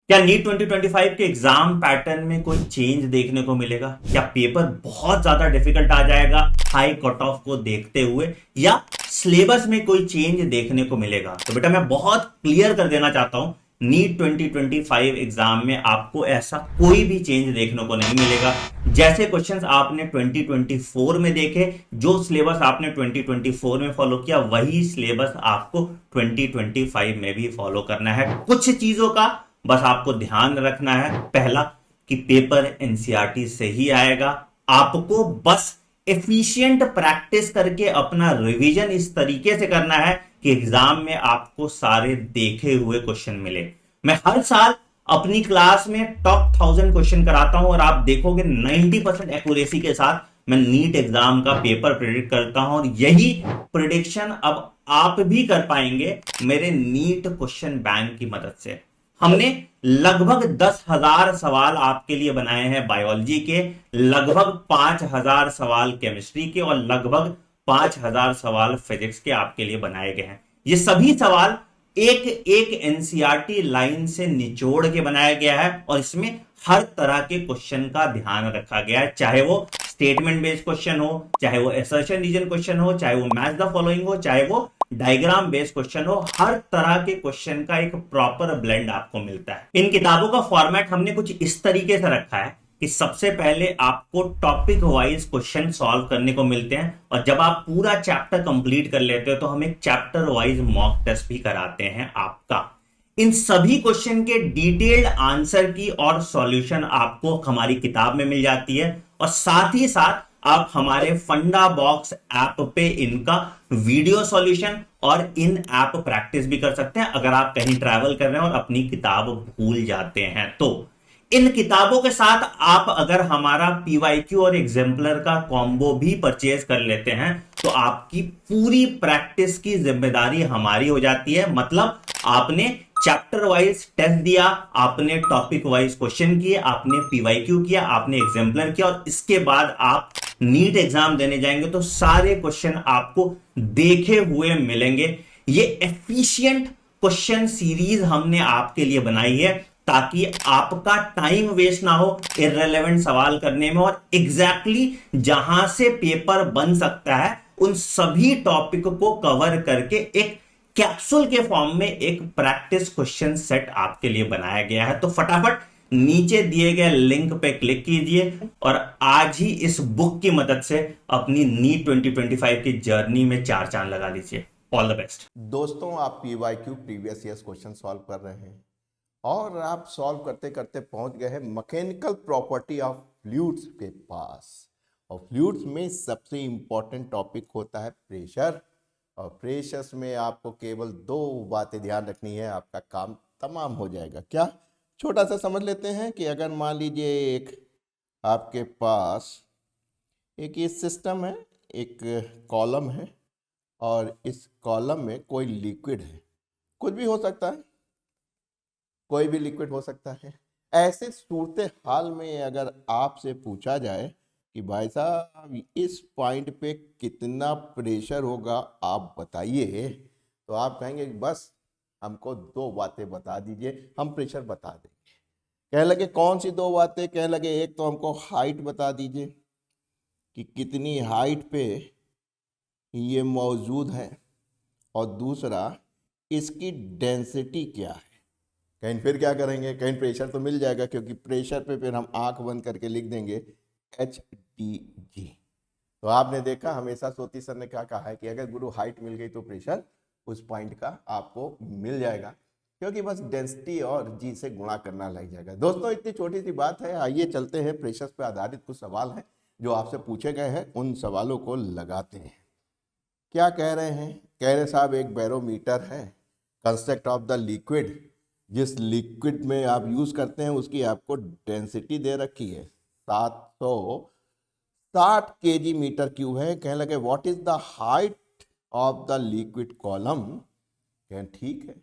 क्या नीट 2025 के exam pattern में कोई चेंज देखने को मिलेगा? क्या पेपर बहुत ज्यादा डिफिकल्ट आ जाएगा हाई कट ऑफ को देखते हुए, या सिलेबस में कोई चेंज देखने को मिलेगा? तो बेटा मैं बहुत क्लियर कर देना चाहता हूं, नीट 2025 एग्जाम में आपको ऐसा कोई भी चेंज देखने को नहीं मिलेगा। जैसे क्वेश्चंस आपने 2024 में देखे, जो सिलेबस आपने 2024 में फॉलो किया, वही सिलेबस आपको 2025 में भी फॉलो करना है। कुछ चीजों का बस आपको ध्यान रखना है। पहला, कि पेपर एनसीईआरटी से ही आएगा। आपको बस एफिशिएंट प्रैक्टिस करके अपना रिवीजन इस तरीके से करना है कि एग्जाम में आपको सारे देखे हुए क्वेश्चन मिले। मैं हर साल अपनी क्लास में टॉप 1000 क्वेश्चन कराता हूं और आप देखोगे 90% एक्यूरेसी के साथ मैं नीट एग्जाम का पेपर प्रिडिक्ट करता हूं, और यही प्रिडिक्शन अब आप भी कर पाएंगे मेरे नीट क्वेश्चन बैंक की मदद से। हमने लगभग 10,000 सवाल आपके लिए बनाए हैं बायोलॉजी के, लगभग 5,000 सवाल केमिस्ट्री के, और लगभग 5,000 सवाल फिजिक्स के आपके लिए बनाए गए हैं। ये सभी सवाल एक एक एनसीईआरटी लाइन से निचोड़ के बनाया गया है, और इसमें हर तरह के क्वेश्चन का ध्यान रखा गया है, चाहे वो स्टेटमेंट बेस्ड क्वेश्चन हो, चाहे वो असर्शन रीजन क्वेश्चन हो, चाहे वो मैच द फॉलोइंग हो, चाहे वो डायग्राम बेस्ड क्वेश्चन हो। हर तरह के क्वेश्चन का एक प्रॉपर ब्लेंड आपको मिलता है। इन किताबों का फॉर्मेट हमने कुछ इस तरीके से रखा है कि सबसे पहले आपको टॉपिक वाइज क्वेश्चन सॉल्व करने को मिलते हैं, और जब आप पूरा चैप्टर कंप्लीट कर लेते हो तो हम एक चैप्टर वाइज मॉक टेस्ट भी कराते हैं आपका। इन सभी क्वेश्चन के डिटेल्ड आंसर की और सॉल्यूशन आपको हमारी किताब में मिल जाती है, और साथ ही साथ आप हमारे फंडा बॉक्स ऐप पे इनका वीडियो सॉल्यूशन और इन ऐप प्रैक्टिस भी कर सकते हैं अगर आप कहीं ट्रैवल कर रहे हैं और अपनी किताब भूल जाते हैं तो। इन किताबों के साथ आप अगर हमारा पीवाईक्यू और एग्जाम्पलर का कॉम्बो भी परचेज कर लेते हैं तो आपकी पूरी प्रैक्टिस की जिम्मेदारी हमारी हो जाती है। मतलब आपने चैप्टर वाइज टेस्ट दिया, आपने टॉपिक वाइज क्वेश्चन किए, आपने पीवाईक्यू किया, आपने एग्जाम्पलर किया, और इसके बाद आप नीट एग्जाम देने जाएंगे तो सारे क्वेश्चन आपको देखे हुए मिलेंगे। ये एफिशिएंट क्वेश्चन सीरीज हमने आपके लिए बनाई है ताकि आपका टाइम वेस्ट ना हो इररिलेवेंट सवाल करने में, और एग्जैक्टली जहां से पेपर बन सकता है उन सभी टॉपिक को कवर करके एक कैप्सूल के फॉर्म में एक प्रैक्टिस क्वेश्चन सेट आपके लिए बनाया गया है। तो फटाफट नीचे दिए गए लिंक पे क्लिक कीजिए और आज ही इस बुक की मदद से अपनी नीट 2025 की जर्नी में चार चांद लगा लीजिए। ऑल द बेस्ट दोस्तों, आप PYQ previous years question solve कर रहे हैं और आप सॉल्व करते करते पहुंच गए हैं मैकेनिकल प्रॉपर्टी ऑफ फ्लूइड्स के पास। और फ्लूइड्स में सबसे इंपॉर्टेंट टॉपिक होता है प्रेशर। और प्रेशर्स में आपको केवल दो बातें ध्यान रखनी है, आपका काम तमाम हो जाएगा। क्या? छोटा सा समझ लेते हैं कि अगर मान लीजिए एक आपके पास एक ये सिस्टम है, एक कॉलम है, और इस कॉलम में कोई लिक्विड है, कुछ भी हो सकता है, कोई भी लिक्विड हो सकता है। ऐसे सूरत हाल में अगर आपसे पूछा जाए कि भाई साहब इस पॉइंट पे कितना प्रेशर होगा आप बताइए, तो आप कहेंगे बस हमको दो बातें बता दीजिए, हम प्रेशर बता देंगे। कह लगे कौन सी दो बातें? कह लगे एक तो हमको हाइट बता दीजिए कि कितनी हाइट पे ये मौजूद है, और दूसरा इसकी डेंसिटी क्या है। कहीं फिर क्या करेंगे, कहीं प्रेशर तो मिल जाएगा, क्योंकि प्रेशर पे फिर हम आंख बंद करके लिख देंगे HDG। तो आपने देखा, हमेशा सोती सर ने क्या कहा है कि अगर गुरु हाइट मिल गई तो प्रेशर उस पॉइंट का आपको मिल जाएगा, क्योंकि बस डेंसिटी और जी से गुणा करना लग जाएगा। दोस्तों, इतनी छोटी सी बात है, आइए चलते हैं प्रेशर पर आधारित कुछ सवाल हैं जो आपसे पूछे गए हैं, उन सवालों को लगाते हैं। क्या कह रहे हैं? कह रहे साहब एक बैरोमीटर है, कंस्ट्रक्ट ऑफ द लिक्विड, जिस लिक्विड में आप यूज करते हैं उसकी आपको डेंसिटी दे रखी है 760 kg मीटर क्यूब है। कहने लगे what is the height of the liquid column. कहें ठीक है,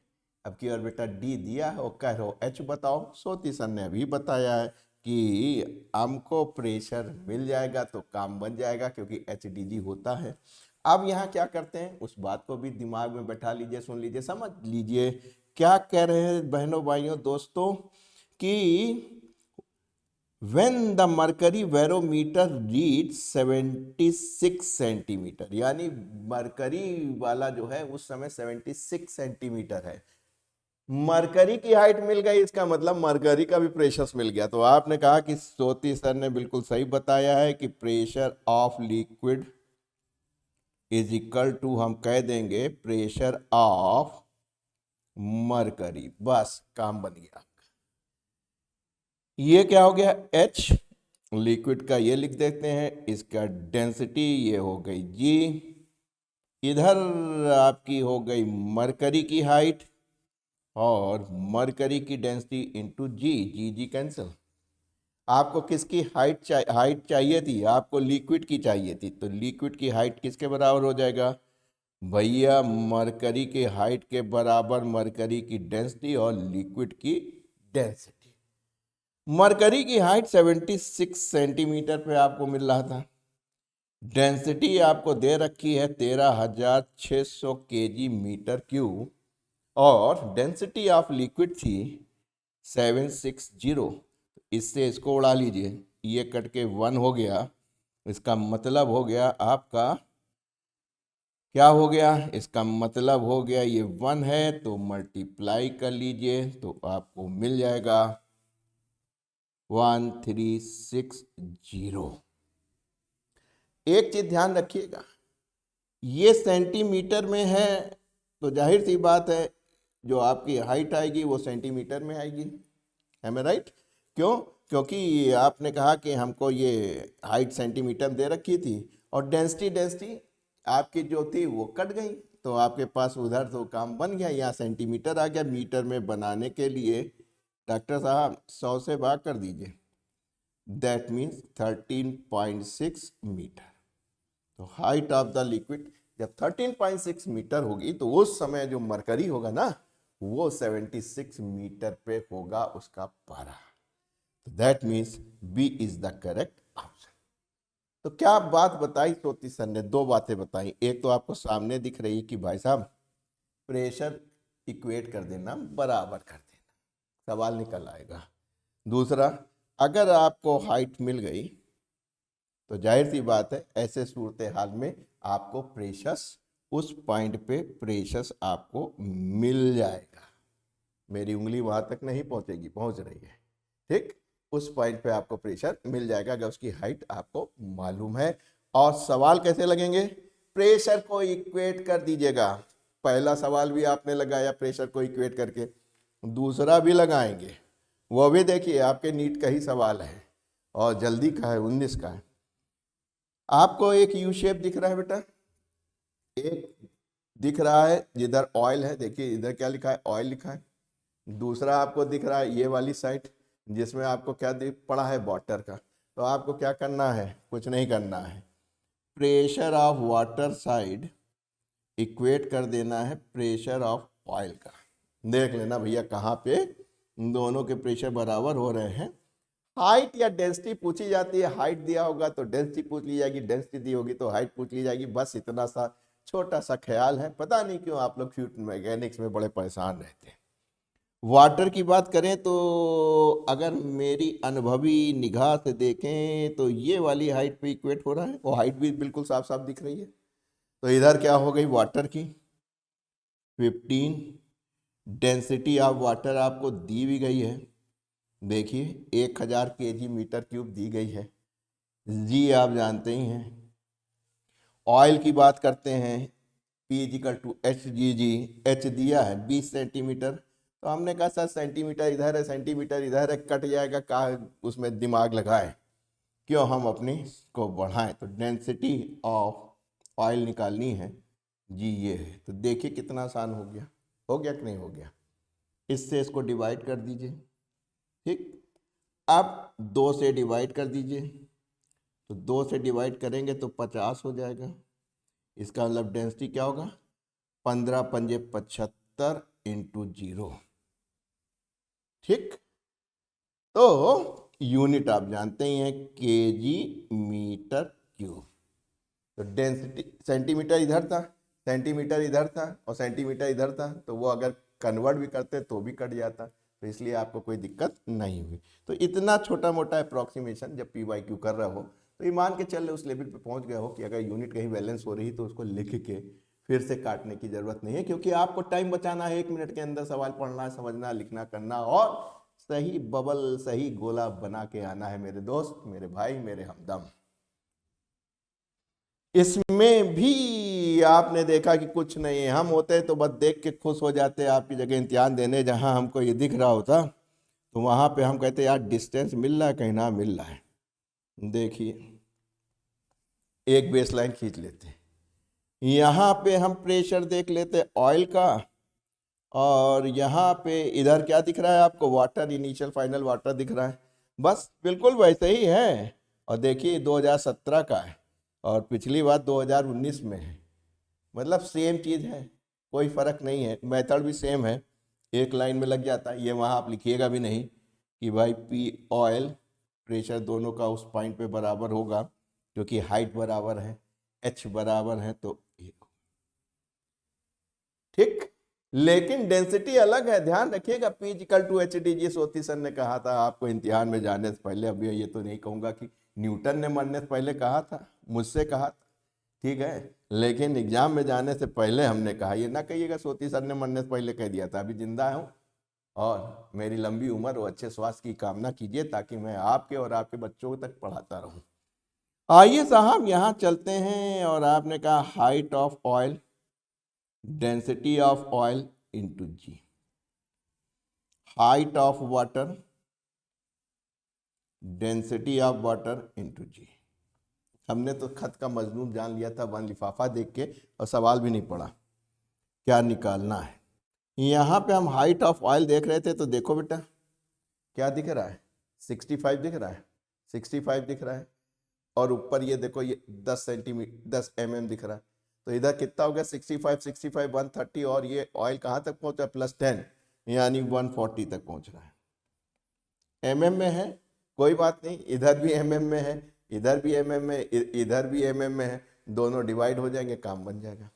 अब की और बेटा डी दिया है और कह रहे हो एच बताओ। सोती सर ने अभी बताया है कि हमको प्रेशर मिल जाएगा तो काम बन जाएगा, क्योंकि HDG होता है। अब यहाँ क्या करते हैं उस बात को भी दिमाग में बैठा लीजिए, सुन लीजिए, समझ लीजिए क्या कह रहे हैं बहनों भाइयों दोस्तों। कि when the mercury barometer reads 76 centimetre, यानी मरकरी वाला जो है उस समय 76 सेंटीमीटर है। मरकरी की हाइट मिल गई, इसका मतलब मरकरी का भी प्रेशर मिल गया। तो आपने कहा कि सोती सर ने बिल्कुल सही बताया है कि pressure of liquid is equal to, हम कह देंगे प्रेशर ऑफ मरकरी। बस काम बन गया। ये क्या हो गया, H लिक्विड का, ये लिख देते हैं। इसका डेंसिटी ये हो गई G, इधर आपकी हो गई मरकरी की हाइट और मरकरी की डेंसिटी इंटू जी कैंसिल। आपको किसकी हाइट चाहिए थी? आपको लिक्विड की चाहिए थी। तो लिक्विड की हाइट किसके बराबर हो जाएगा भैया? मरकरी के हाइट के बराबर मरकरी की डेंसिटी और लिक्विड की डेंसिटी। मरकरी की हाइट 76 सेंटीमीटर पे आपको मिल रहा था। डेंसिटी आपको दे रखी है 13,600 केजी मीटर क्यूब और डेंसिटी ऑफ लिक्विड थी 760। इससे इसको उड़ा लीजिए, ये कट के 1 हो गया। इसका मतलब हो गया आपका, क्या हो गया? इसका मतलब हो गया ये 1 है तो मल्टीप्लाई कर लीजिए तो आपको मिल जाएगा 1360। एक चीज ध्यान रखिएगा, ये सेंटीमीटर में है तो जाहिर सी बात है जो आपकी हाइट आएगी वो सेंटीमीटर में आएगी। है मैं राइट? क्यों? क्योंकि आपने कहा कि हमको ये हाइट सेंटीमीटर दे रखी थी और डेंसिटी आपकी जो थी वो कट गई, तो आपके पास उधर तो काम बन गया, यहाँ सेंटीमीटर आ गया। मीटर में बनाने के लिए डॉक्टर साहब 100 से भाग कर दीजिए, दैट मीन्स 13.6 मीटर। तो हाइट ऑफ द लिक्विड जब 13.6 मीटर होगी तो उस समय जो मरकरी होगा ना वो 76 मीटर पे होगा उसका पारा। तो that means B is the correct option. तो क्या बात बताई सोती सर ने? 2 बातें बताई। एक तो आपको सामने दिख रही कि भाई साहब प्रेशर इक्वेट कर देना, बराबर कर देना, सवाल निकल आएगा। दूसरा, अगर आपको हाइट मिल गई तो जाहिर सी बात है ऐसे सूरत हाल में आपको प्रेशर, उस पॉइंट पे प्रेशर आपको मिल जाएगा। मेरी उंगली वहां तक नहीं पहुंचेगी, पहुंच रही है, ठीक? उस पॉइंट पे आपको प्रेशर मिल जाएगा अगर उसकी हाइट आपको मालूम है। और सवाल कैसे लगेंगे? प्रेशर को इक्वेट कर दीजिएगा। पहला सवाल भी आपने लगाया प्रेशर को इक्वेट करके, दूसरा भी लगाएंगे, वो भी देखिए आपके नीट का ही सवाल है और जल्दी का है, 19 का है। आपको एक यू शेप दिख रहा है बेटा, एक दिख रहा है जिधर ऑयल है, देखिए इधर क्या लिखा है, ऑयल लिखा है। दूसरा आपको दिख रहा है ये वाली साइड जिसमें आपको क्या पड़ा है, वाटर का। तो आपको क्या करना है? कुछ नहीं करना है, pressure of water side equate कर देना है प्रेशर ऑफ ऑयल का। देख लेना भैया कहाँ पे दोनों के प्रेशर बराबर हो रहे हैं। हाइट या डेंसिटी पूछी जाती है, हाइट दिया होगा तो डेंसिटी पूछ ली जाएगी, डेंसिटी दी होगी तो हाइट पूछ ली जाएगी। बस इतना सा छोटा सा ख्याल है। पता नहीं क्यों आप लोग फ्लूइड मैकेनिक्स में बड़े परेशान रहते हैं। वाटर की बात करें तो अगर मेरी अनुभवी निगाह से देखें तो ये वाली हाइट पे इक्वेट हो रहा है, वो हाइट भी बिल्कुल साफ साफ दिख रही है। तो इधर क्या हो गई वाटर की 15, डेंसिटी ऑफ वाटर आपको दी भी गई है, देखिए 1000 केजी मीटर क्यूब दी गई है। जी आप जानते ही हैं। ऑयल की बात करते हैं, P equal to H G G, H दिया है 20 सेंटीमीटर। तो हमने कहा सर सेंटीमीटर इधर है सेंटीमीटर इधर है, कट जाएगा, कहा उसमें दिमाग लगाए, क्यों हम अपनी को बढ़ाएं। तो डेंसिटी ऑफ ऑयल निकालनी है जी, ये है। तो देखिए कितना आसान हो गया कि नहीं हो गया? इससे इसको डिवाइड कर दीजिए, ठीक? अब 2 से डिवाइड कर दीजिए, तो 2 से डिवाइड करेंगे तो 50 हो जाएगा। इसका मतलब डेंसिटी क्या होगा? 15 पंजे 75 इंटू 0, ठीक? तो यूनिट आप जानते ही हैं केजी मीटर क्यूब। तो डेंसिटी सेंटीमीटर इधर था, सेंटीमीटर इधर था और सेंटीमीटर इधर था, तो वो अगर कन्वर्ट भी करते तो भी कट जाता। तो इसलिए आपको कोई दिक्कत नहीं हुई। तो इतना छोटा मोटा अप्रॉक्सीमेशन जब PYQ कर रहे हो तो ये मान के चल रहे उस लेवल पे पहुंच गए हो कि अगर यूनिट कहीं बैलेंस हो रही तो उसको लिख के फिर से काटने की जरूरत नहीं है, क्योंकि आपको टाइम बचाना है। 1 मिनट के अंदर सवाल पढ़ना, समझना, लिखना, करना और सही बबल, सही गोला बना के आना है मेरे दोस्त, मेरे भाई, मेरे हमदम। इसमें भी आपने देखा कि कुछ नहीं है। हम होते तो बस देख के खुश हो जाते आपकी जगह इम्तिहान देने, जहां हमको ये दिख रहा होता तो वहां पे हम कहते यार डिस्टेंस मिल रहा है कहीं ना मिल रहा है। देखिए एक बेसलाइन खींच लेते, यहाँ पे हम प्रेशर देख लेते ऑयल का, और यहाँ पे इधर क्या दिख रहा है आपको, वाटर, इनिशियल फाइनल वाटर दिख रहा है। बस बिल्कुल वैसे ही है। और देखिए 2017 का है और पिछली बार 2019 में है, मतलब सेम चीज़ है, कोई फर्क नहीं है। मेथड भी सेम है, एक लाइन में लग जाता है। ये वहाँ आप लिखिएगा भी नहीं कि भाई P ऑयल प्रेशर दोनों का उस पॉइंट पे बराबर होगा, क्योंकि हाइट बराबर है, H बराबर है, तो ठीक। लेकिन डेंसिटी अलग है, ध्यान रखिएगा। P = HDG सोती सर ने कहा था आपको इम्तिहान में जाने से पहले। अभी ये तो नहीं कहूँगा कि न्यूटन ने मरने से पहले कहा था, मुझसे कहा था, ठीक है, लेकिन एग्जाम में जाने से पहले हमने कहा। ये ना कहिएगा सोती सर ने मरने से पहले कह दिया था। अभी जिंदा हूँ और मेरी लंबी उम्र और अच्छे स्वास्थ्य की कामना कीजिए ताकि मैं आपके और आपके बच्चों तक पढ़ाता रहूँ। आइए साहब यहाँ चलते हैं, और आपने कहा height of oil, density of oil into G, height of water, density of water into G. हमने तो खत का मजमून जान लिया था, वन लिफाफा देख के, और सवाल भी नहीं पढ़ा क्या निकालना है। यहाँ पे हम हाइट ऑफ ऑयल देख रहे थे, तो देखो बेटा क्या दिख रहा है, 65 दिख रहा है, 65 दिख रहा है, और ऊपर ये देखो ये 10 सेंटीमीटर 10 mm दिख रहा है। तो इधर कितना हो गया, 65 65 130, और ये ऑयल कहाँ तक पहुँचा, +10 यानी 140 तक पहुँच रहा है। mm में है, कोई बात नहीं, इधर भी mm में है, इधर भी mm में, इधर भी mm में है, दोनों डिवाइड हो जाएंगे, काम बन जाएगा।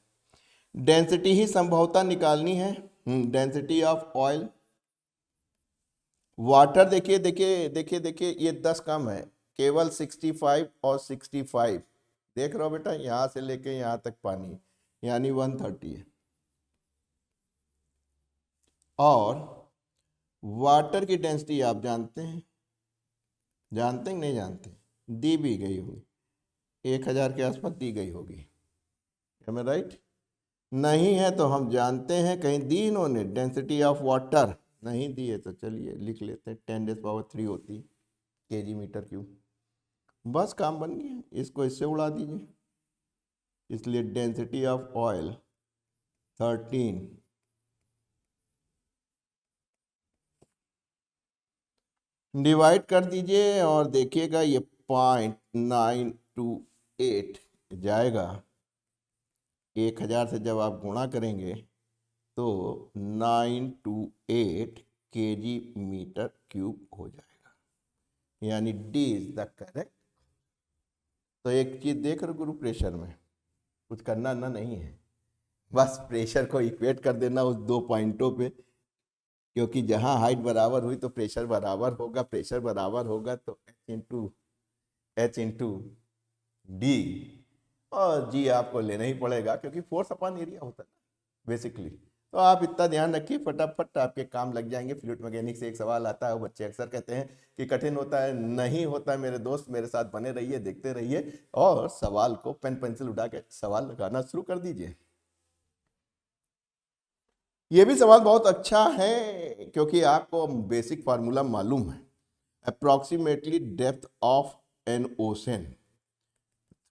डेंसिटी ही संभवतः निकालनी है, डेंसिटी ऑफ ऑयल। वाटर देखिए देखिए देखिए देखिए, ये 10 कम है, केवल 65 और 65 देख रहे हो बेटा, यहां से लेके यहां तक पानी, यानी 130 है। और वाटर की डेंसिटी आप जानते हैं, जानते हैं नहीं जानते, दी भी गई होगी, 1000 के आसपास दी गई होगी, मैं राइट? नहीं है तो हम जानते हैं, कहीं दी इन्होंने डेंसिटी ऑफ वाटर, नहीं दी है तो चलिए लिख लेते हैं, 10⁻³ होती है kg/m³। बस काम बन गया, इसको इससे उड़ा दीजिए। इसलिए डेंसिटी ऑफ ऑयल 13 डिवाइड कर दीजिए, और देखिएगा ये 0.928 जाएगा। 1000 से जब आप गुणा करेंगे तो 928 kg/m³ हो जाएगा, यानी डी इज द करेक्ट। तो एक चीज देख रहे गुरु, प्रेशर में कुछ करना ना नहीं है, बस प्रेशर को इक्वेट कर देना उस 2 पॉइंटों पे, क्योंकि जहां हाइट बराबर हुई तो प्रेशर बराबर होगा, प्रेशर बराबर होगा तो H × D, और जी आपको लेना ही पड़ेगा क्योंकि फोर्स अपॉन एरिया होता है बेसिकली। तो आप इतना ध्यान रखिए, फटाफट आपके काम लग जाएंगे। फ्लूइड मैकेनिक्स से एक सवाल आता है, वो बच्चे अक्सर कहते हैं कि कठिन होता है, नहीं होता है मेरे दोस्त, मेरे साथ बने रहिए, देखते रहिए, और सवाल को पेन पेंसिल उठा के सवाल लगाना शुरू कर दीजिए। ये भी सवाल बहुत अच्छा है क्योंकि आपको बेसिक फार्मूला मालूम है। Approximately depth of N ocean,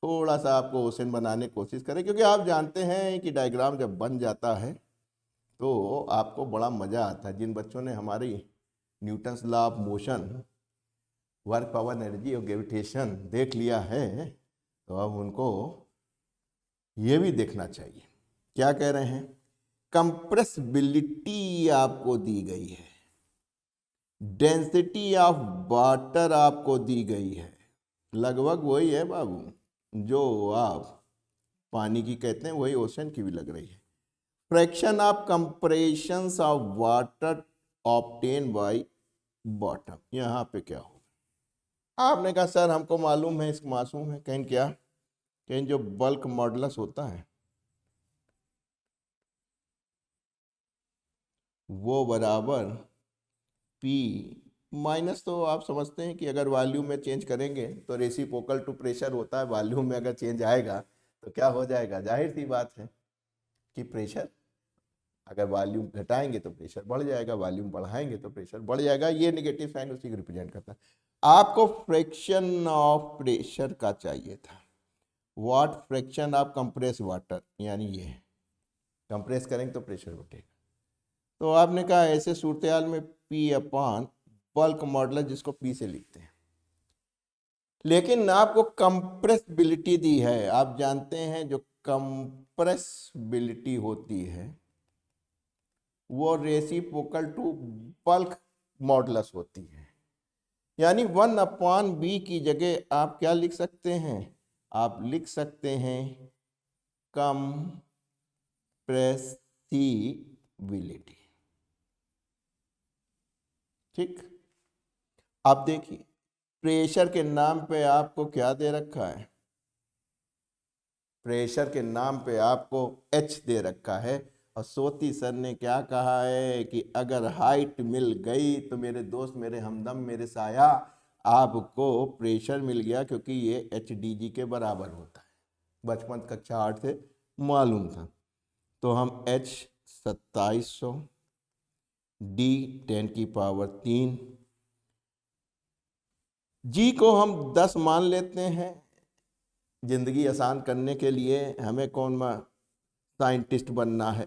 थोड़ा सा आपको ओशन बनाने की कोशिश करें, क्योंकि आप जानते हैं कि डायग्राम जब बन जाता है तो आपको बड़ा मज़ा आता है। जिन बच्चों ने हमारी Newton's law of motion, work, power, energy और ग्रेविटेशन देख लिया है, तो अब उनको ये भी देखना चाहिए। क्या कह रहे हैं, कंप्रेसिबिलिटी आपको दी गई है, डेंसिटी ऑफ वाटर आपको दी गई है, लगभग वही है बाबू जो आप पानी की कहते हैं, वही ओशन की भी लग रही है। Fraction of compression of water obtain bye bottom. यहाँ पे क्या होगा? आपने कहा सर हमको मालूम है, इसको मासूम है। कहीं क्या, कहीं जो बल्क मॉडुलस होता है वो बराबर P माइनस, तो आप समझते हैं कि अगर वॉल्यूम में चेंज करेंगे तो रेसिप्रोकल टू प्रेशर होता है। वॉल्यूम में अगर चेंज आएगा तो क्या हो जाएगा? जाहिर सी बात है कि प्रेशर, अगर वॉल्यूम घटाएंगे तो प्रेशर बढ़ जाएगा, वॉल्यूम बढ़ाएंगे तो प्रेशर बढ़ जाएगा। ये नेगेटिव साइन उसी को रिप्रेजेंट करता है। आपको फ्रैक्शन ऑफ प्रेशर का चाहिए था। What fraction of compress water, यानी ये कंप्रेस करेंगे तो प्रेशर बढ़ेगा। तो आपने कहा ऐसे सूरत में P अपान बल्क मॉडुलस, जिसको P से लिखते हैं, लेकिन आपको कंप्रेसिबिलिटी दी है। आप जानते हैं जो कंप्रेसिबिलिटी होती है वो रेसिप्रोकल टू बल्क मॉडुलस होती है। यानी 1/B की जगह आप क्या लिख सकते हैं? आप लिख सकते हैं कंप्रेसिबिलिटी। ठीक, आप देखिए प्रेशर के नाम पे आपको क्या दे रखा है? प्रेशर के नाम पे आपको H दे रखा है। और सोती सर ने क्या कहा है कि अगर हाइट मिल गई तो मेरे दोस्त, मेरे हमदम, मेरे साया, आपको प्रेशर मिल गया, क्योंकि ये HDG के बराबर होता है। बचपन कक्षा 8 से मालूम था। तो हम H 2700, D 10⁻3, G को हम 10 मान लेते हैं। जिंदगी आसान करने के लिए हमें कौन साइंटिस्ट बनना है।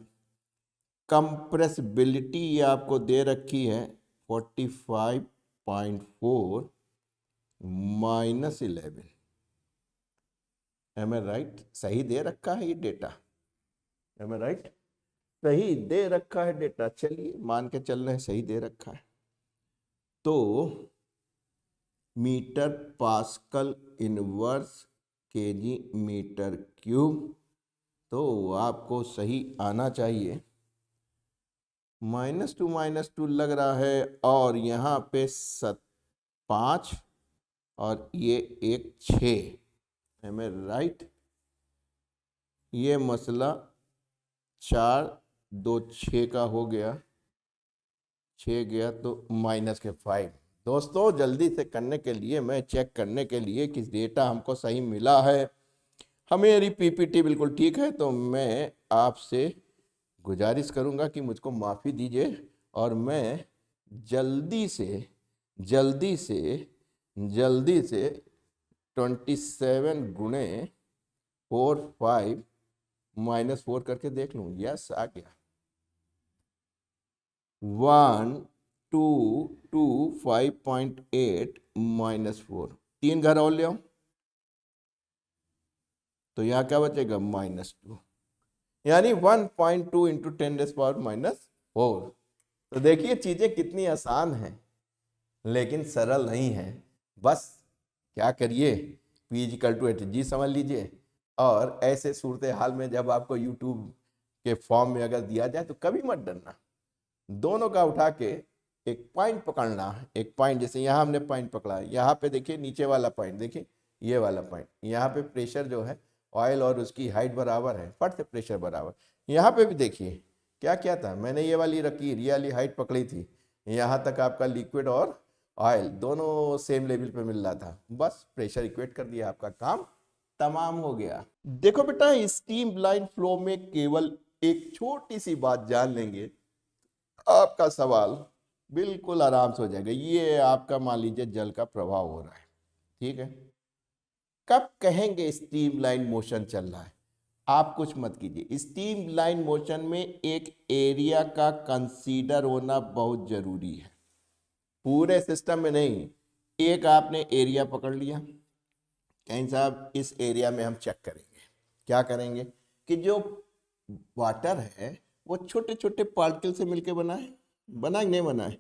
कंप्रेसिबिलिटी आपको दे रखी है 45.4 -11। M I right? सही दे रखा है ये डेटा। M I right? सही दे रखा है डेटा। चलिए मान के चल रहे हैं सही दे रखा है। तो metre pascal inverse KG metre cube, तो आपको सही आना चाहिए। -2 लग रहा है, और यहाँ पे 5 और ये एक 6। M I right? ये मसला 4 2 6 का हो गया। 6 गया तो -5। दोस्तों जल्दी से करने के लिए, मैं चेक करने के लिए कि डेटा हमको सही मिला है, हमेरी पीपीटी बिल्कुल ठीक है, तो मैं आपसे गुजारिश करूंगा कि मुझको माफ़ी दीजिए, और मैं जल्दी से 27 गुणे 4 5 -4 करके देख लूँ। यस आ गया। 1 2 2 5.8 -4, 3 घर और ले आओ तो यहाँ क्या बचेगा? -2, यानी 1.2 इंटू 10⁻⁻4। तो देखिए चीजें कितनी आसान हैं, लेकिन सरल नहीं है। बस क्या करिए, P=HG समझ लीजिए। और ऐसे सूरत हाल में जब आपको YouTube के फॉर्म में अगर दिया जाए तो कभी मत डरना। दोनों का उठा के एक पॉइंट पकड़ना है। एक पॉइंट, जैसे यहाँ हमने पॉइंट पकड़ा है, यहाँ पे देखिए नीचे वाला पॉइंट, देखिए ये वाला पॉइंट, यहाँ पे प्रेशर जो है ऑयल और उसकी हाइट बराबर है, फट से प्रेशर बराबर। यहाँ पे भी देखिए क्या क्या था, मैंने ये वाली रखी, ये वाली हाइट पकड़ी थी, यहाँ तक आपका लिक्विड और ऑयल दोनों सेम लेवल पे मिल रहा था। बस प्रेशर इक्वेट कर दिया, आपका काम तमाम हो गया। देखो बेटा, स्टीम लाइन फ्लो में केवल एक छोटी सी बात जान लेंगे, आपका सवाल बिल्कुल आराम से हो जाएगा। ये आपका मान लीजिए जल का प्रवाह हो रहा है, ठीक है। कब कहेंगे स्टीम लाइन मोशन चल रहा है? आप कुछ मत कीजिए, स्टीम लाइन मोशन में एक एरिया का कंसीडर होना बहुत जरूरी है। पूरे सिस्टम में नहीं, एक आपने एरिया पकड़ लिया, कहीं साहब इस एरिया में हम चेक करेंगे। क्या करेंगे कि जो वाटर है वो छोटे छोटे पार्टिकल से मिलकर बना है, बना नहीं बना है,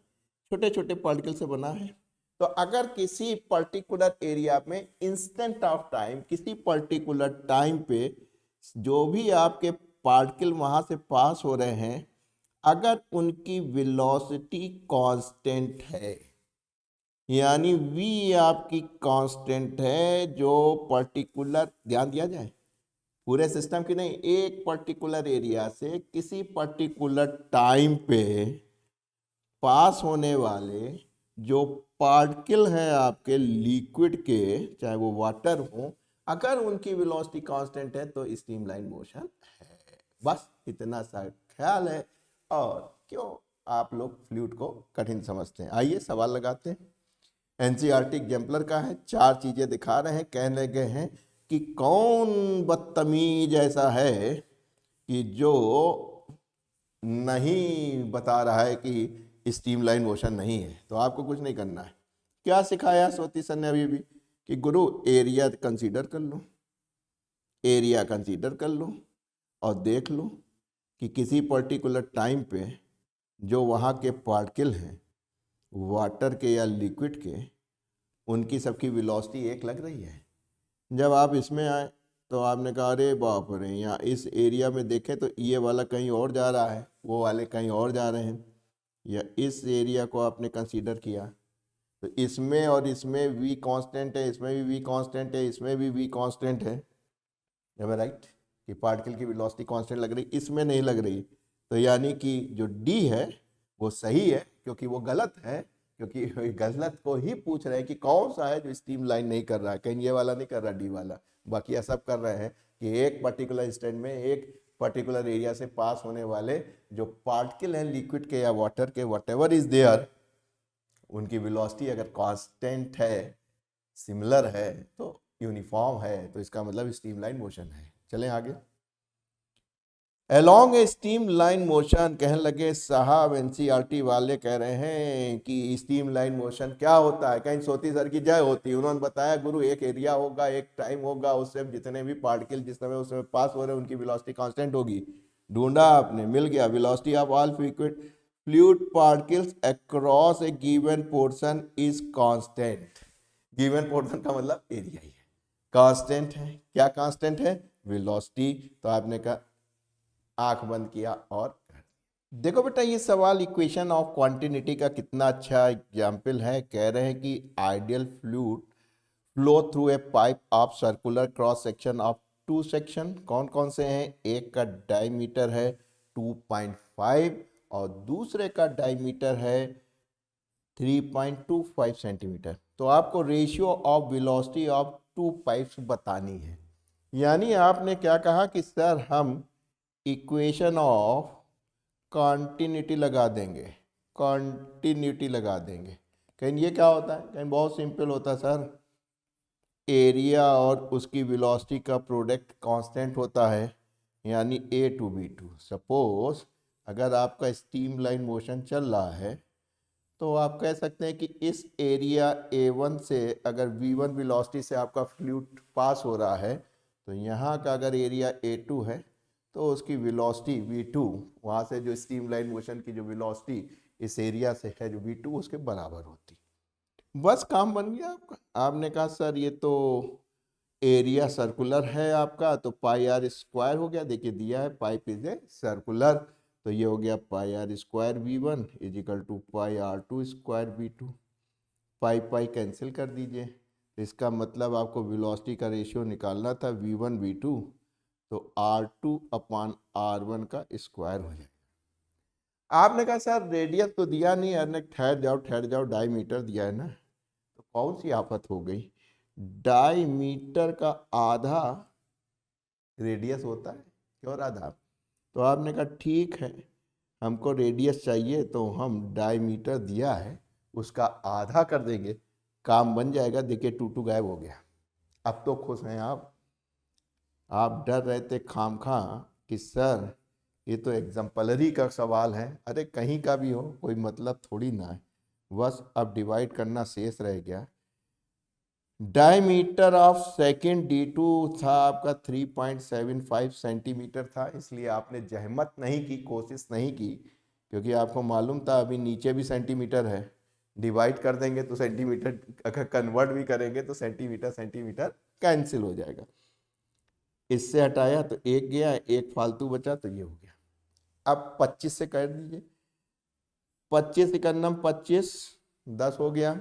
छोटे छोटे पार्टिकल से बना है। तो अगर किसी पर्टिकुलर एरिया में इंस्टेंट ऑफ टाइम, किसी पर्टिकुलर टाइम पे जो भी आपके पार्टिकल वहां से पास हो रहे हैं, अगर उनकी वेलोसिटी कांस्टेंट है, यानी v आपकी कांस्टेंट है, जो पर्टिकुलर, ध्यान दिया जाए, पूरे सिस्टम की नहीं, एक पर्टिकुलर एरिया से किसी पर्टिकुलर टाइम पे पास होने वाले जो पार्टिकल हैं आपके लिक्विड के, चाहे वो वाटर हो, अगर उनकी वेलोसिटी कांस्टेंट है तो स्ट्रीमलाइन मोशन है। बस इतना सा ख्याल है। और क्यों आप लोग फ्लूइड को कठिन समझते हैं? आइए सवाल लगाते हैं। एनसीईआरटी एग्जाम्पलर का है, 4 चीजें दिखा रहे हैं, कहने गए हैं कि कौन बदतमीज ऐसा है कि जो नहीं बता रहा है कि स्ट्रीमलाइन मोशन नहीं है। तो आपको कुछ नहीं करना है। क्या सिखाया स्वाति सर ने अभी भी कि गुरु एरिया कंसीडर कर लो, एरिया कंसीडर कर लो और देख लो कि किसी पर्टिकुलर टाइम पे जो वहाँ के पार्टिकल हैं वाटर के या लिक्विड के, उनकी सबकी वेलोसिटी एक लग रही है। जब आप इसमें आए तो आपने कहा अरे बाप रे, यहाँ इस एरिया में देखें तो ये वाला कहीं और जा रहा है, वो वाले कहीं और जा रहे हैं, या इस एरिया को आपने कंसीडर किया तो इसमें और इसमें v कांस्टेंट है, इसमें भी v कांस्टेंट है, इसमें भी v कांस्टेंट है। राइट कि पार्टिकल की वेलोसिटी कांस्टेंट लग रही, इसमें नहीं लग रही। तो यानी कि जो d है वो सही है, क्योंकि वो गलत है, क्योंकि गलत को ही पूछ रहे हैं कि कौन सा है जो स्ट्रीमलाइन नहीं कर रहा है। कहीं ये वाला नहीं कर रहा, डी वाला, बाकी ये सब कर रहे हैं कि एक पर्टिकुलर इंस्टेंट में एक पर्टिकुलर एरिया से पास होने वाले जो पार्टिकल हैं लिक्विड के या वाटर के, व्हाटएवर इज देयर, उनकी वेलोसिटी अगर कांस्टेंट है, सिमिलर है, तो यूनिफॉर्म है, तो इसका मतलब स्ट्रीमलाइन मोशन है। चलें आगे। अलोंग ए स्ट्रीमलाइन मोशन, कहने लगे साहब एनसीईआरटी वाले कह रहे हैं कि स्ट्रीमलाइन मोशन क्या होता है। कहीं सोती सर की जय होती। उन्होंने बताया गुरु एक एरिया होगा, एक टाइम होगा, उससे जितने भी पार्टिकल जिस समय उसमें पास हो रहे हैं उनकी वेलोसिटी कांस्टेंट होगी। ढूंढा आपने, मिल गया। Velocity of all fluid particles across A given portion is constant. Given portion का मतलब एरिया ही है, कांस्टेंट है। क्या कांस्टेंट है? वेलोसिटी। तो आपने कहा, आंख बंद किया और देखो बेटा, ये सवाल इक्वेशन ऑफ क्वांटिटी का कितना अच्छा एग्जाम्पल है। कह रहे हैं कि ideal fluid flow through a pipe of circular cross section of 2 section. कौन कौन से हैं? एक का डायमीटर है 2.5 और दूसरे का डायमीटर है 3.25 सेंटीमीटर। तो आपको ratio of velocity of 2 pipes बतानी है। यानी आपने क्या कहा कि सर हम इक्वेशन ऑफ कॉन्टिन्यूटी लगा देंगे, कॉन्टिन्यूटी लगा देंगे। कहीं ये क्या होता है? कहीं बहुत सिंपल होता है सर, एरिया और उसकी वेलोसिटी का प्रोडक्ट कांस्टेंट होता है, यानी a टू b2। सपोज अगर आपका स्ट्रीमलाइन मोशन चल रहा है तो आप कह सकते हैं कि इस एरिया a1 से अगर v1 वेलोसिटी से आपका फ्लूइड पास हो रहा है, तो यहाँ का अगर एरिया a2 है तो उसकी वेलोसिटी v2, वहाँ से जो स्ट्रीमलाइन मोशन की जो वेलोसिटी इस एरिया से है जो v2, उसके बराबर होती। बस काम बन गया आपका। आपने कहा सर ये तो एरिया सर्कुलर है आपका, तो पाई आर स्क्वायर हो गया। देखिए दिया है पाइप इज ए सर्कुलर, तो ये हो गया pi R square v1 is equal to pi r2 square v2। Pi pi cancel कर दीजिए। इसका मतलब आपको वेलोसिटी का रेशियो निकालना था v1 v2, तो r2 अपान r1 का स्क्वायर हो जाएगा। आपने कहा सर रेडियस तो दिया नहीं, अरे ठहर जाओ, डायमीटर दिया है ना। तो कौन सी आफत हो गई? डायमीटर का आधा रेडियस होता है, क्यों आधा? तो आपने कहा ठीक है, हमको रेडियस चाहिए, तो हम डायमीटर दिया है उसका आधा कर देंगे, काम बन जाएगा। देखिए 2 गायब हो गया। अब तो खुश हैं आप डर रहे थे खामखा कि सर ये तो एग्जाम्पलरी का सवाल है। अरे कहीं का भी हो, कोई मतलब थोड़ी ना है, बस अब डिवाइड करना शेष रह गया। डायमीटर ऑफ सेकेंड d2 था आपका 3.75 सेंटीमीटर था, इसलिए आपने जहमत नहीं की, कोशिश नहीं की, क्योंकि आपको मालूम था अभी नीचे भी सेंटीमीटर है। डिवाइड कर देंगे तो सेंटीमीटर, अगर कन्वर्ट भी करेंगे तो सेंटीमीटर सेंटीमीटर कैंसिल हो जाएगा। इससे हटाया तो एक गया, एक फालतू बचा, तो ये हो गया। अब 25 से कर दीजिए, 25 इकन्नम 25, 10 हो गया,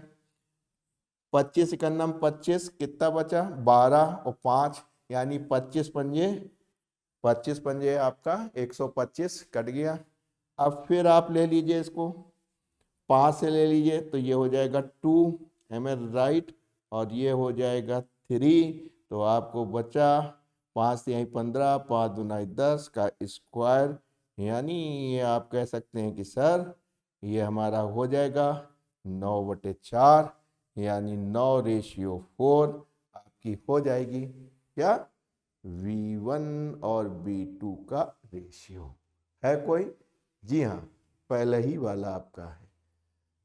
25 इकन्नम 25, कितना बचा 12 और 5 यानी 25 पंजे आपका 125 कट गया। अब फिर आप ले लीजिए इसको 5 से ले लीजिए तो ये हो जाएगा 2, एम ए राइट, और ये हो जाएगा 3, तो आपको बचा 5 से यहीं 15, 5 दूना 10 का स्क्वायर, यानी ये आप कह सकते हैं कि सर ये हमारा हो जाएगा 9/4, यानी 9:4 आपकी हो जाएगी क्या V1 और V2 का रेशियो। है कोई? जी हाँ, पहले ही वाला आपका है।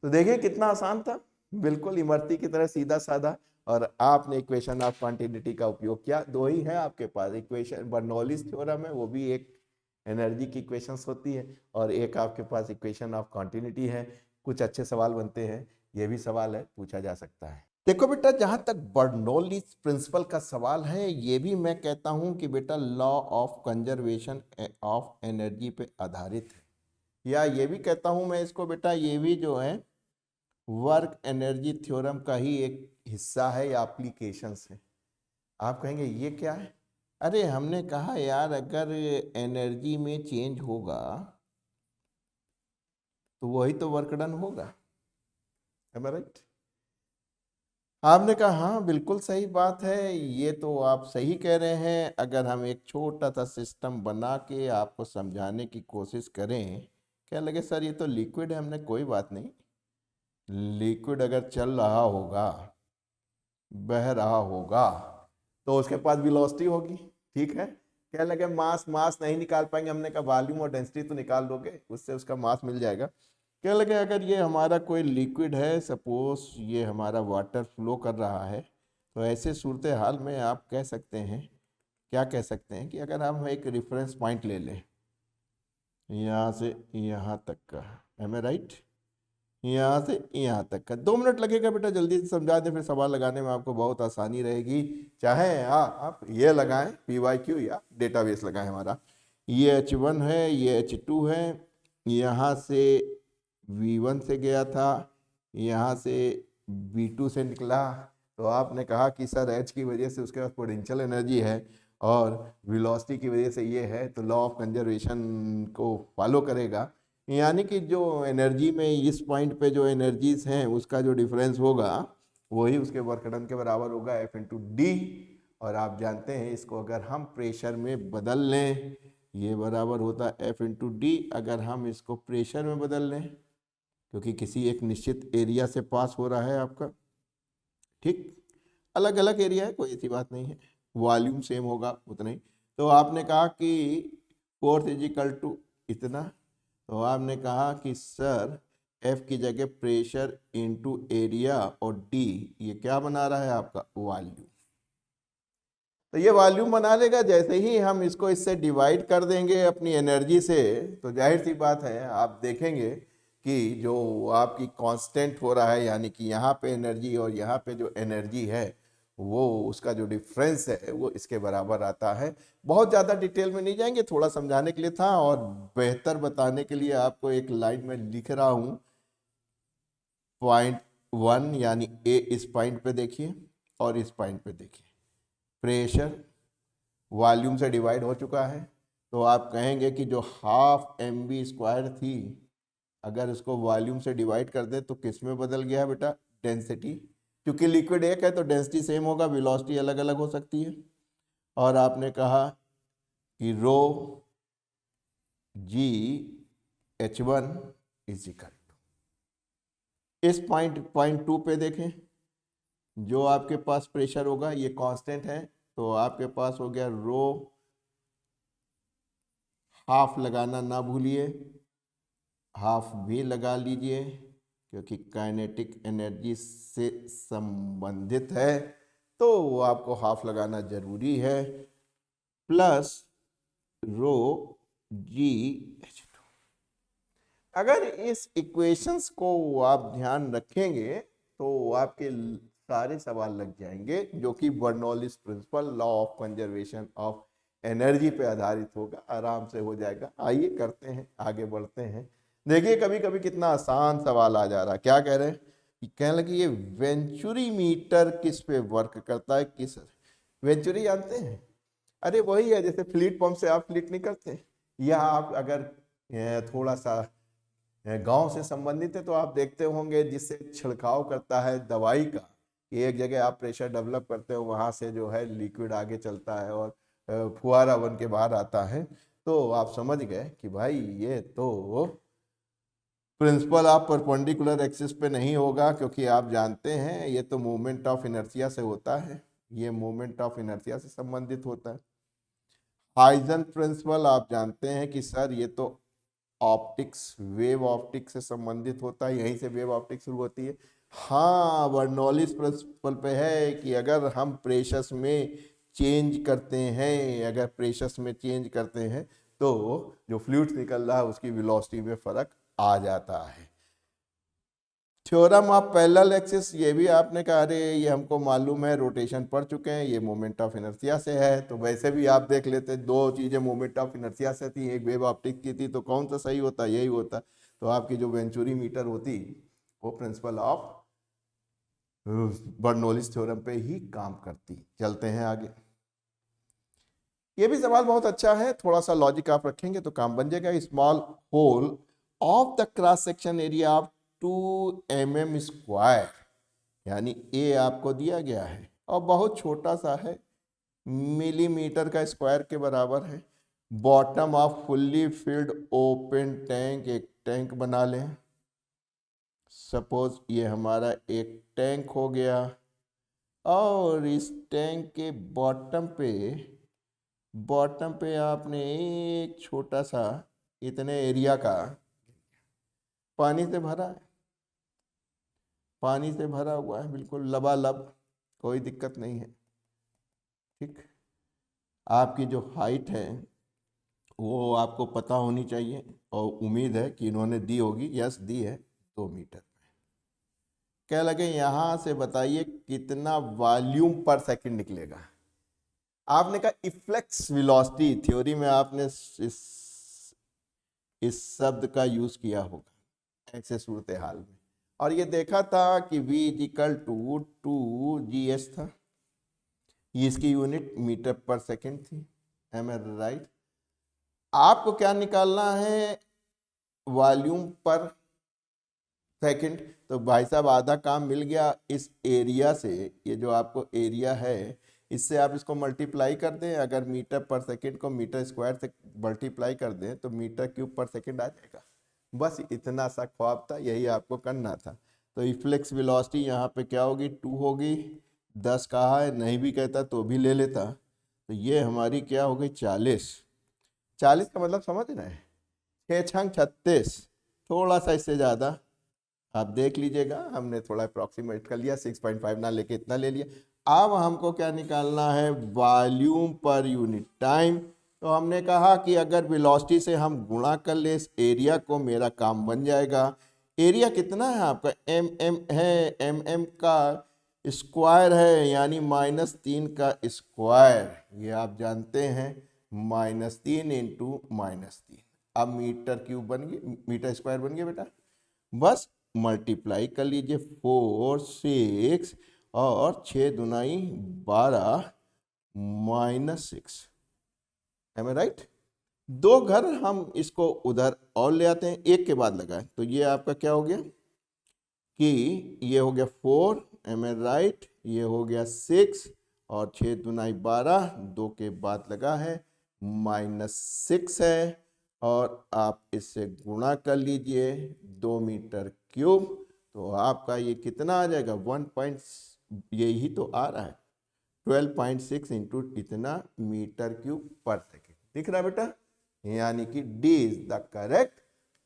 तो देखिए कितना आसान था, बिल्कुल इमरती की तरह सीधा साधा, और आपने इक्वेशन ऑफ कंटिन्यूटी का उपयोग किया। दो ही है आपके पास इक्वेशन, बर्नौलीज थ्योरम है, वो भी एक एनर्जी की इक्वेशंस होती है, और एक आपके पास इक्वेशन ऑफ कंटिन्यूटी है। कुछ अच्छे सवाल बनते हैं, ये भी सवाल है, पूछा जा सकता है। देखो बेटा, जहां तक बर्नौलीज प्रिंसिपल का सवाल है, ये भी मैं कहता हूं कि बेटा law of conservation of energy पे आधारित है, या ये भी कहता हूं मैं इसको बेटा, ये भी जो है वर्क एनर्जी थ्योरम का ही एक हिस्सा है या एप्लीकेशंस है। आप कहेंगे ये क्या है? अरे हमने कहा यार, अगर एनर्जी में चेंज होगा तो वही तो वर्क डन होगा, है राइट? आपने कहा हाँ बिल्कुल सही बात है, ये तो आप सही कह रहे हैं। अगर हम एक छोटा सा सिस्टम बना के आपको समझाने की कोशिश करें, क्या लगे सर ये तो लिक्विड है, हमने कोई बात नहीं, लिक्विड अगर चल रहा होगा, बह रहा होगा, तो उसके पास वेलोसिटी होगी, ठीक है। क्या लगे मास नहीं निकाल पाएंगे, हमने कहा वॉल्यूम और डेंसिटी तो निकाल दोगे, उससे उसका मास मिल जाएगा। क्या लगे अगर ये हमारा कोई लिक्विड है, सपोज ये हमारा वाटर फ्लो कर रहा है, तो ऐसे सूरत हाल में आप कह सकते हैं, क्या कह सकते हैं कि अगर हम एक रेफरेंस पॉइंट ले लें यहाँ से यहाँ तक का, एम आई राइट, यहाँ से यहाँ तक का, 2 मिनट लगेगा बेटा, जल्दी से समझा दें, फिर सवाल लगाने में आपको बहुत आसानी रहेगी। चाहे आप ये लगाएं PYQ या डेटाबेस लगाएं हमारा, ये H1 है, ये H2 है, यहाँ से V1 से गया था, यहाँ से V2 से निकला, तो आपने कहा कि सर H की वजह से उसके पास पोटेंशियल एनर्जी है और वेलोसिटी की वजह से ये है, तो लॉ ऑफ कंजर्वेशन को फॉलो करेगा, यानी कि जो एनर्जी में इस पॉइंट पे जो एनर्जीज हैं उसका जो डिफरेंस होगा वही उसके वर्क डन के बराबर होगा, F × D। और आप जानते हैं इसको अगर हम प्रेशर में बदल लें, ये बराबर होता है F × D। अगर हम इसको प्रेशर में बदल लें, क्योंकि किसी एक निश्चित एरिया से पास हो रहा है आपका, ठीक, अलग अलग एरिया है, कोई ऐसी बात नहीं है, वॉल्यूम सेम होगा उतना ही। तो आपने कहा कि फोर्स = इतना, तो आपने कहा कि सर F की जगह प्रेशर इनटू एरिया, और D ये क्या बना रहा है आपका वॉल्यूम। तो ये वॉल्यूम बना लेगा, जैसे ही हम इसको इससे डिवाइड कर देंगे अपनी एनर्जी से, तो जाहिर सी बात है आप देखेंगे कि जो आपकी कांस्टेंट हो रहा है, यानी कि यहाँ पे एनर्जी और यहाँ पे जो एनर्जी है, वो उसका जो डिफरेंस है वो इसके बराबर आता है। बहुत ज़्यादा डिटेल में नहीं जाएंगे, थोड़ा समझाने के लिए था और बेहतर बताने के लिए आपको एक लाइन में लिख रहा हूँ। पॉइंट 1 यानी A इस पॉइंट पे देखिए और इस पॉइंट पे देखिए, प्रेशर वॉल्यूम से डिवाइड हो चुका है, तो आप कहेंगे कि जो ½mv² थी, अगर इसको वॉल्यूम से डिवाइड कर दे तो किस में बदल गया है बेटा, डेंसिटी। क्योंकि लिक्विड एक है तो डेंसिटी सेम होगा, वेलोसिटी अलग अलग हो सकती है। और आपने कहा कि ρg(H1) इस पॉइंट 2 पे देखें, जो आपके पास प्रेशर होगा ये कांस्टेंट है, तो आपके पास हो गया ½ लगाना ना भूलिए, ½ भी लगा लीजिए क्योंकि काइनेटिक एनर्जी से संबंधित है, तो आपको ½ लगाना जरूरी है, प्लस ρg(H2). अगर इस इक्वेशंस को आप ध्यान रखेंगे तो आपके सारे सवाल लग जाएंगे, जो कि Bernoulli's principle, law of conservation of energy पे आधारित होगा, आराम से हो जाएगा। आइए करते हैं, आगे बढ़ते हैं। देखिए कभी कभी कितना आसान सवाल आ जा रहा है। क्या कह रहे हैं कि कहने लगे ये वेंचुरी मीटर किस पे वर्क करता है, किस वेंचुरी जानते हैं? अरे वही है, जैसे फ्लीट पंप से आप फ्लीट नहीं करते, या आप अगर थोड़ा सा गांव से संबंधित है तो आप देखते होंगे जिससे छिड़काव करता है दवाई का, कि एक जगह आप प्रेशर डेवलप करते हो, वहां से जो है लिक्विड आगे चलता है और फुहारा बन के बाहर आता है। तो आप समझ गए कि भाई ये तो प्रिंसिपल ऑफ परपेंडिकुलर एक्सिस पे नहीं होगा, क्योंकि आप जानते हैं ये तो मोमेंट ऑफ इनर्शिया से होता है, ये मोमेंट ऑफ इनर्शिया से संबंधित होता है। हाइजन प्रिंसिपल आप जानते हैं कि सर ये तो ऑप्टिक्स, वेव ऑप्टिक्स से संबंधित होता है, यहीं से वेव ऑप्टिक्स शुरू होती है। हाँ, बर्नौलिस प्रिंसिपल पे है कि अगर हम प्रेशर्स में चेंज करते हैं, अगर प्रेशर्स में चेंज करते हैं तो जो फ्लूइड निकल रहा है उसकी वेलोसिटी में फर्क आ जाता है। थ्योरम ऑफ पैरेलल एक्सिस, ये भी आपने कहा अरे ये हमको मालूम है, रोटेशन पढ़ चुके हैं, ये मोमेंट ऑफ इनर्शिया से है। तो वैसे भी आप देख लेते, दो चीजें मोमेंट ऑफ इनर्शिया से थी, एक वेव ऑप्टिक्स की थी, तो कौन सा सही होता? यही होता। तो आपकी जो वेंचुरी मीटर होती वो प्रिंसिपल ऑफ बर्नौलिस थ्योरम पे ही काम करती। चलते हैं आगे। ये भी सवाल बहुत अच्छा है, थोड़ा सा लॉजिक आप रखेंगे तो काम बन जाएगा। Small hole of the cross section area of 2 mm square, यानी ए आपको दिया गया है और बहुत छोटा सा है, मिलीमीटर का स्क्वायर के बराबर है। Bottom off fully filled open tank, एक टैंक बना लें। सपोज ये हमारा एक टैंक हो गया और इस टैंक के बॉटम पे आपने एक छोटा सा इतने एरिया का पानी से भरा है, पानी से भरा हुआ है, बिल्कुल लबालब, कोई दिक्कत नहीं है। ठीक, आपकी जो हाइट है वो आपको पता होनी चाहिए और उम्मीद है कि इन्होंने दी होगी, यस दी है 2 मीटर। क्या लगे यहाँ से बताइए कितना वॉल्यूम पर सेकंड निकलेगा? आपने कहा इफ्लेक्स वेलोसिटी, थ्योरी में आपने इस शब्द का यूज किया होगा ऐसे सूरत हाल में, और ये देखा था कि v = 2 था, ये इसकी यूनिट मीटर पर सेकंड थी। M I right? आपको क्या निकालना है? वॉल्यूम पर सेकंड। तो भाई साहब आधा काम मिल गया इस एरिया से, ये जो आपको एरिया है इससे आप इसको मल्टीप्लाई कर दें। अगर मीटर पर सेकंड को मीटर स्क्वायर से मल्टीप्लाई कर दें तो मीटर क्यूब पर सेकंड आ जाएगा। बस इतना सा ख्वाब था, यही आपको करना था। तो इफ्लेक्स वेलोसिटी यहाँ पे क्या होगी? 2 होगी। 10 कहा है, नहीं भी कहता तो भी ले लेता। तो ये हमारी क्या हो गई? 40। 40 का मतलब समझ रहे हैं? 6 छंग 36, थोड़ा सा इससे ज़्यादा आप देख लीजिएगा, हमने थोड़ा अप्रॉक्सीमेट कर लिया, 6.5 ना लेके इतना ले लिया। अब हमको क्या निकालना है? Volume per unit time. तो हमने कहा कि अगर वेलोसिटी से हम गुणा कर ले इस एरिया को, मेरा काम बन जाएगा। एरिया कितना है आपका? mm है, mm का स्क्वायर है, यानी -3 का स्क्वायर, ये आप जानते हैं, -3 इंटू -3। अब मीटर क्यूब बन गया, मीटर स्क्वायर बन गया बेटा। बस मल्टीप्लाई कर लीजिए, 4 6 और 6 दूनाई 12 -6। M I right? 2 घर हम इसको उधर और ले आते हैं, एक के बाद लगाएं तो ये आपका क्या हो गया कि ये हो गया 4, एम आई राइट? ये हो गया 6 और 6 दूनाई 12, 2 के बाद लगा है -6 है, और आप इससे गुणा कर लीजिए 2 मीटर क्यूब। तो आपका ये कितना आ जाएगा? 1. यही तो आ रहा है, 12.6 इंटू इतना मीटर क्यूब पर सेकेंड। दिख रहा है बेटा? यानी कि D is the correct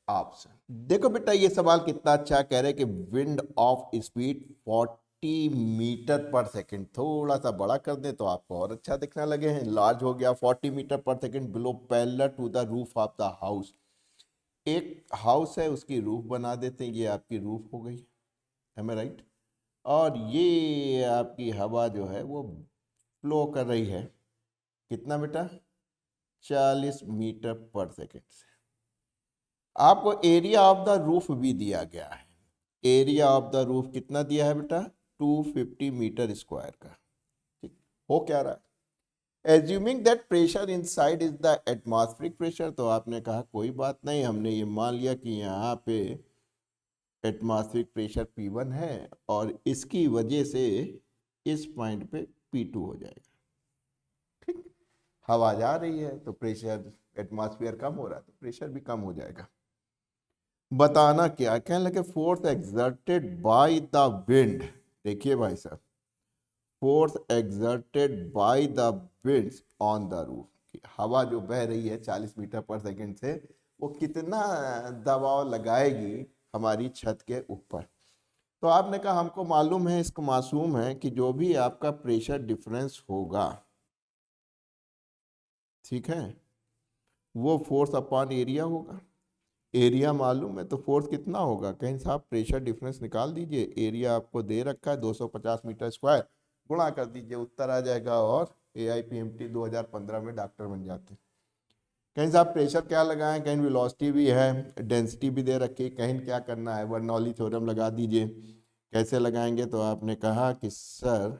option. देखो बेटा ये सवाल कितना अच्छा कह रहे हैं कि wind of speed 40 metre per second. थोड़ा सा बड़ा कर दें तो आपको और अच्छा दिखने लगे हैं। लार्ज हो गया, 40 metre per second below parallel to the roof of the house. एक हाउस है, उसकी रूफ बना देते हैं, ये आपकी रूफ हो गई, एम आई राइट? और ये आपकी हवा जो है वो फ्लो कर रही है, कितना बेटा? 40 मीटर पर सेकेंड से। आपको एरिया ऑफ द रूफ भी दिया गया है। एरिया ऑफ द रूफ कितना दिया है बेटा? 250 मीटर स्क्वायर का। ठीक हो क्या रहा है? Assuming that pressure inside is the atmospheric pressure, तो आपने कहा कोई बात नहीं, हमने ये मान लिया कि यहाँ पे एटमॉस्फेरिक प्रेशर P1 है और इसकी वजह से इस पॉइंट पे P2 हो जाएगा। ठीक, हवा जा रही है तो प्रेशर, एटमॉस्फेयर कम हो रहा है तो प्रेशर भी कम हो जाएगा। बताना क्या, कहने लगे force exerted by the wind. देखिए भाई साहब, force exerted by the winds on the roof, हवा जो बह रही है 40 मीटर पर सेकंड से, वो कितना दबाव लगाएगी हमारी छत के ऊपर। तो आपने कहा हमको मालूम है, इसको मासूम है कि जो भी आपका प्रेशर डिफरेंस होगा, ठीक है, वो फोर्स अपॉन एरिया होगा। एरिया मालूम है तो फोर्स कितना होगा? कहीं साहब प्रेशर डिफरेंस निकाल दीजिए, एरिया आपको दे रखा है 250 मीटर स्क्वायर, गुणा कर दीजिए, उत्तर आ जाएगा और AIPMT 2015 में डॉक्टर बन जाते। कहीं साहब प्रेशर क्या लगाएं, कहीं वेलोसिटी भी है, डेंसिटी भी दे रखी है, कहीं क्या करना है, बर्नौली थ्योरम लगा दीजिए। कैसे लगाएंगे? तो आपने कहा कि sir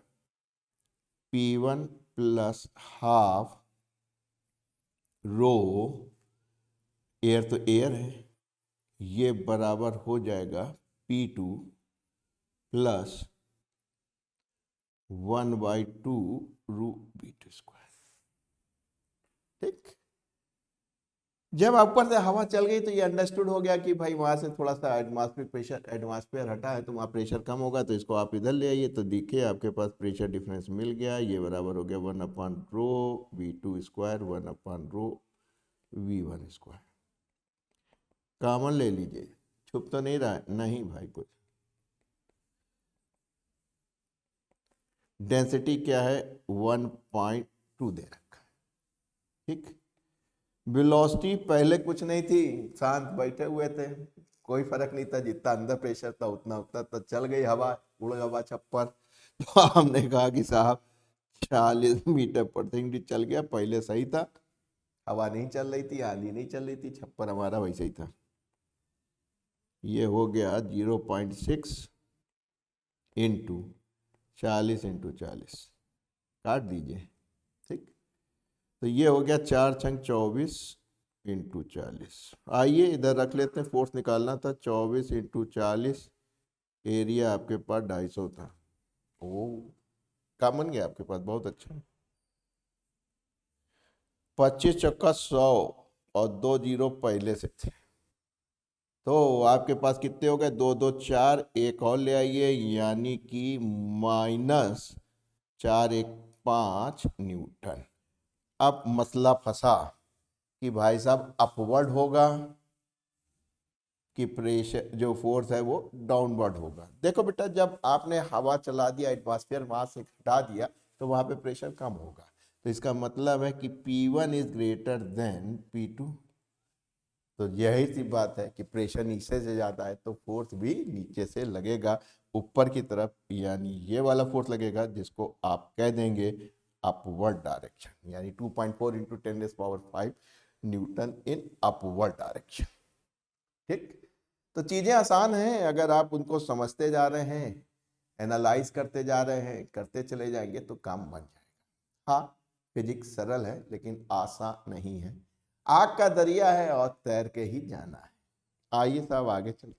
P1 plus half rho, air तो एयर है, ये बराबर हो जाएगा P2 प्लस 1/2 रू B2 स्क्वायर। ठीक, जब ऊपर से हवा चल गई तो ये अंडरस्टूड हो गया कि भाई वहां से थोड़ा सा एटमॉस्फेयर हटा है तो वहाँ प्रेशर कम होगा, तो इसको आप इधर ले आइए, तो देखिए आपके पास प्रेशर डिफरेंस मिल गया, ये बराबर हो गया 1/रो V2 स्क्वायर 1/रो V1 स्क्वायर। कॉमन ले लीजिए, छुप तो नहीं रहा है? नहीं भाई, कुछ डेंसिटी क्या है? 1.2 दे रखा है। ठीक, वेलोसिटी पहले कुछ नहीं थी, शांत बैठे हुए थे, कोई फर्क नहीं था, जितना अंदर प्रेशर था उतना उतना, तो चल गई हवा, उड़ हवा छप्पर। तो हमने कहा कि साहब 40 मीटर पर सेकंड चल गया, पहले सही था, हवा नहीं चल रही थी, आंधी नहीं चल रही थी, छप्पर हमारा वैसे ही था। ये हो गया 0.6 इंटू 40 इंटू 40, काट दीजिए। ठीक, तो ये हो गया 4×6 = 24 इंटू 40। आइए इधर रख लेते हैं, फोर्स निकालना था, 24 इंटू 40, एरिया आपके पास 250 था। ओ, कॉमन गया आपके पास, बहुत अच्छा। 25 चक्का 100 और 2 जीरो पहले से थे, तो आपके पास कितने हो गए? 2 2 4, एक और ले आइए, यानी कि -4 1 5 न्यूटन। अब मसला फंसा कि भाई साहब अपवर्ड होगा कि प्रेशर जो फोर्स है वो डाउनवर्ड होगा। देखो बेटा, जब आपने हवा चला दिया, एटमॉस्फेयर वहां से हटा दिया, तो वहां पे प्रेशर कम होगा, तो इसका मतलब है कि P1 is greater then P2। तो यही सी बात है कि प्रेशर नीचे से ज़्यादा है तो फोर्स भी नीचे से लगेगा ऊपर की तरफ, यानी ये वाला फोर्स लगेगा जिसको आप कह देंगे अपवर्ड डायरेक्शन, यानी 2.4 into 10⁵ Newton in upward direction. ठीक, तो चीज़ें आसान हैं, अगर आप उनको समझते जा रहे हैं, एनालाइज करते जा रहे हैं, करते चले जाएंगे तो काम बन जाएगा। हाँ, फिजिक्स सरल है लेकिन आसान नहीं है, आग का दरिया है और तैर के ही जाना है। आइए साहब आगे चलते।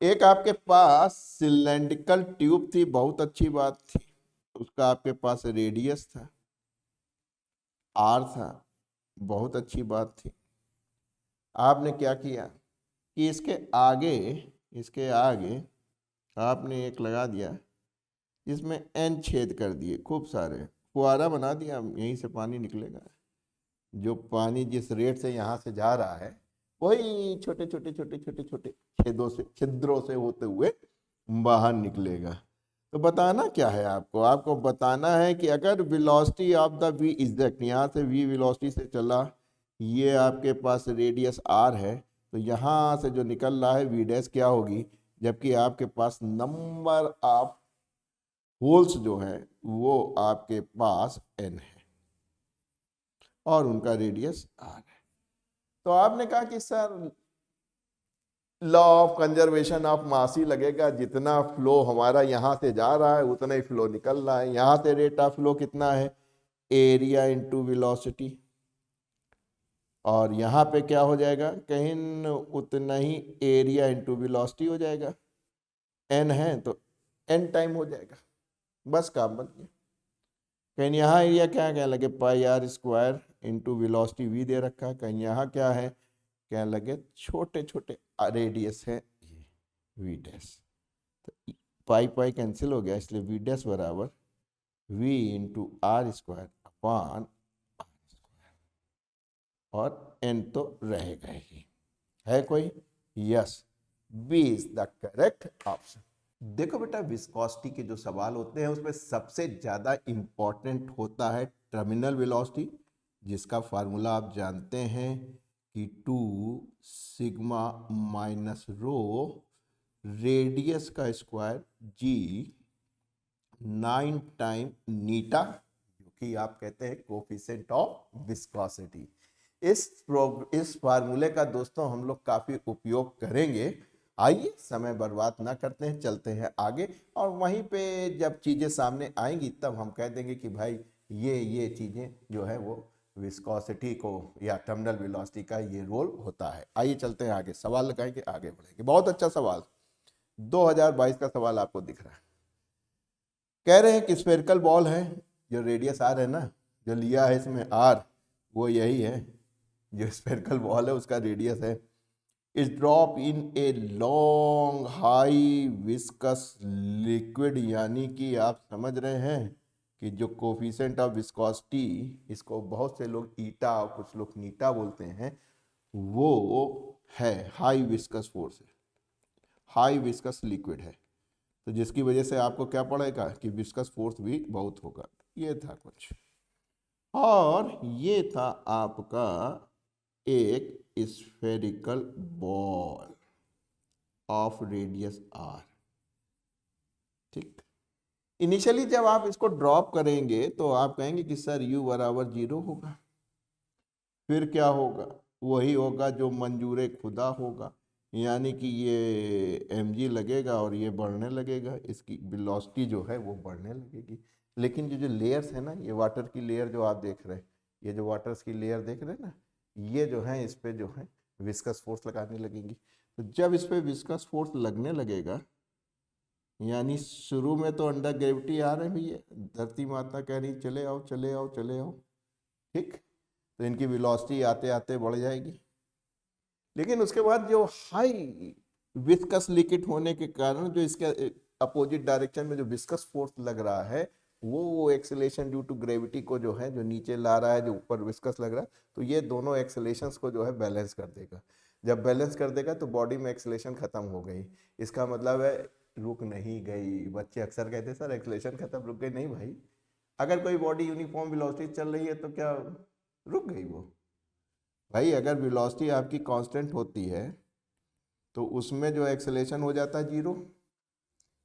एक आपके पास सिलेंड्रिकल ट्यूब थी, बहुत अच्छी बात थी, उसका आपके पास रेडियस था R था, बहुत अच्छी बात थी। आपने क्या किया कि इसके आगे आपने एक लगा दिया, जिसमें N छेद कर दिए, खूब सारे फुहारा बना दिया, यहीं से पानी निकलेगा। जो पानी जिस रेट से यहाँ से जा रहा है, वही छोटे छोटे छोटे छोटे छोटे छिद्रों से होते हुए बाहर निकलेगा। तो बताना क्या है आपको? आपको बताना है कि अगर velocity of the V exact, यहाँ से V वेलोसिटी से चला, ये आपके पास रेडियस R है, तो यहाँ से जो निकल रहा है V' क्या होगी, जबकि आपके पास नंबर ऑफ होल्स जो है वो आपके पास N है। और उनका रेडियस आर है। तो आपने कहा कि sir law of conservation of mass ही लगेगा, जितना फ्लो हमारा यहाँ से जा रहा है उतना ही फ्लो निकल रहा है। यहाँ से रेट ऑफ फ्लो कितना है, एरिया इंटू वेलोसिटी, और यहाँ पे क्या हो जाएगा, कहीं उतना ही एरिया इंटू वेलोसिटी हो जाएगा। एन है तो एन टाइम हो जाएगा, बस काम बन गया। कहीं यहाँ एरिया क्या लगे, pi R square into velocity V दे रखा है। कहीं यहाँ क्या है, क्या लगे, छोटे छोटे रेडियस है ये वी डैश, तो पाई पाई कैंसिल हो गया, इसलिए वी डैश बराबर V into R square upon R square, और एन तो रहेगा ही। है कोई, yes, B is the correct option. देखो बेटा, विस्कोसिटी के जो सवाल होते हैं उसमें सबसे ज्यादा इंपॉर्टेंट होता है टर्मिनल वेलोसिटी, जिसका फार्मूला आप जानते हैं कि 2 सिग्मा माइनस रो रेडियस का स्क्वायर जी 9 टाइम नीटा, जो कि आप कहते हैं कोफिशिएंट ऑफ विस्कोसिटी। इस फार्मूले का दोस्तों हम लोग काफी उपयोग करेंगे। आइए समय बर्बाद ना करते हैं, चलते हैं आगे, और वहीं पे जब चीजें सामने आएंगी तब हम कह देंगे कि भाई ये चीजें जो है वो विस्कोसिटी को या टर्मिनल वेलोसिटी का ये रोल होता है। आइए चलते हैं आगे, सवाल लगाएंगे, आगे बढ़ेंगे। बहुत अच्छा सवाल, 2022 का सवाल आपको दिख रहा है। कह रहे हैं कि स्फेरिकल बॉल है, जो रेडियस आर है ना, जो लिया है इसमें आर, वो यही है, जो स्फेरिकल बॉल है उसका रेडियस है, is drop in a long high viscous liquid, यानी कि आप समझ रहे हैं कि जो कोफिशिएंट ऑफ विस्कोसिटी, इसको बहुत से लोग ईटा और कुछ लोग नीटा बोलते हैं, वो है हाई विस्कस फोर्स है, हाई विस्कस लिक्विड है, तो जिसकी वजह से आपको क्या पड़ेगा कि विस्कस फोर्स भी बहुत होगा। ये था कुछ, और ये था आपका एक spherical ball of radius R. ठीक, इनिशियली जब आप इसको ड्रॉप करेंगे तो आप कहेंगे कि सर u बराबर 0 होगा, फिर क्या होगा, वही होगा जो मंजूर खुदा होगा, यानी कि ये mg लगेगा और ये बढ़ने लगेगा, इसकी वेलोसिटी जो है वो बढ़ने लगेगी। लेकिन जो लेयर्स है ना, ये वाटर की लेयर जो आप देख रहे हैं, ये जो वाटर्स की लेयर देख रहे हैं ना, ये जो है इस पे जो है विस्कस फोर्स लगाने लगेंगी। तो जब इस पे विस्कस फोर्स लगने लगेगा, यानी शुरू में तो अंडर ग्रेविटी आ रहे भैया, धरती माता कह रही चले आओ चले आओ चले आओ, ठीक, तो इनकी वेलोसिटी आते आते बढ़ जाएगी। लेकिन उसके बाद जो हाई विस्कस लिक्विड होने के कारण जो इसके अपोजिट डायरेक्शन में जो विस्कस फोर्स लग रहा है, वो एक्सेलेरेशन ड्यू टू ग्रेविटी को जो है, जो नीचे ला रहा है, जो ऊपर विस्कस लग रहा है, तो ये दोनों एक्सेलेरेशंस को जो है बैलेंस कर देगा। जब बैलेंस कर देगा तो बॉडी में एक्सेलेरेशन खत्म हो गई, इसका मतलब है रुक नहीं गई। बच्चे अक्सर कहते हैं सर एक्सेलेरेशन खत्म, रुक गई। नहीं भाई, अगर कोई बॉडी यूनिफॉर्म वेलोसिटी चल रही है तो क्या रुक गई वो? भाई अगर वेलोसिटी आपकी कांस्टेंट होती है तो उसमें जो एक्सेलेरेशन हो जाता है 0,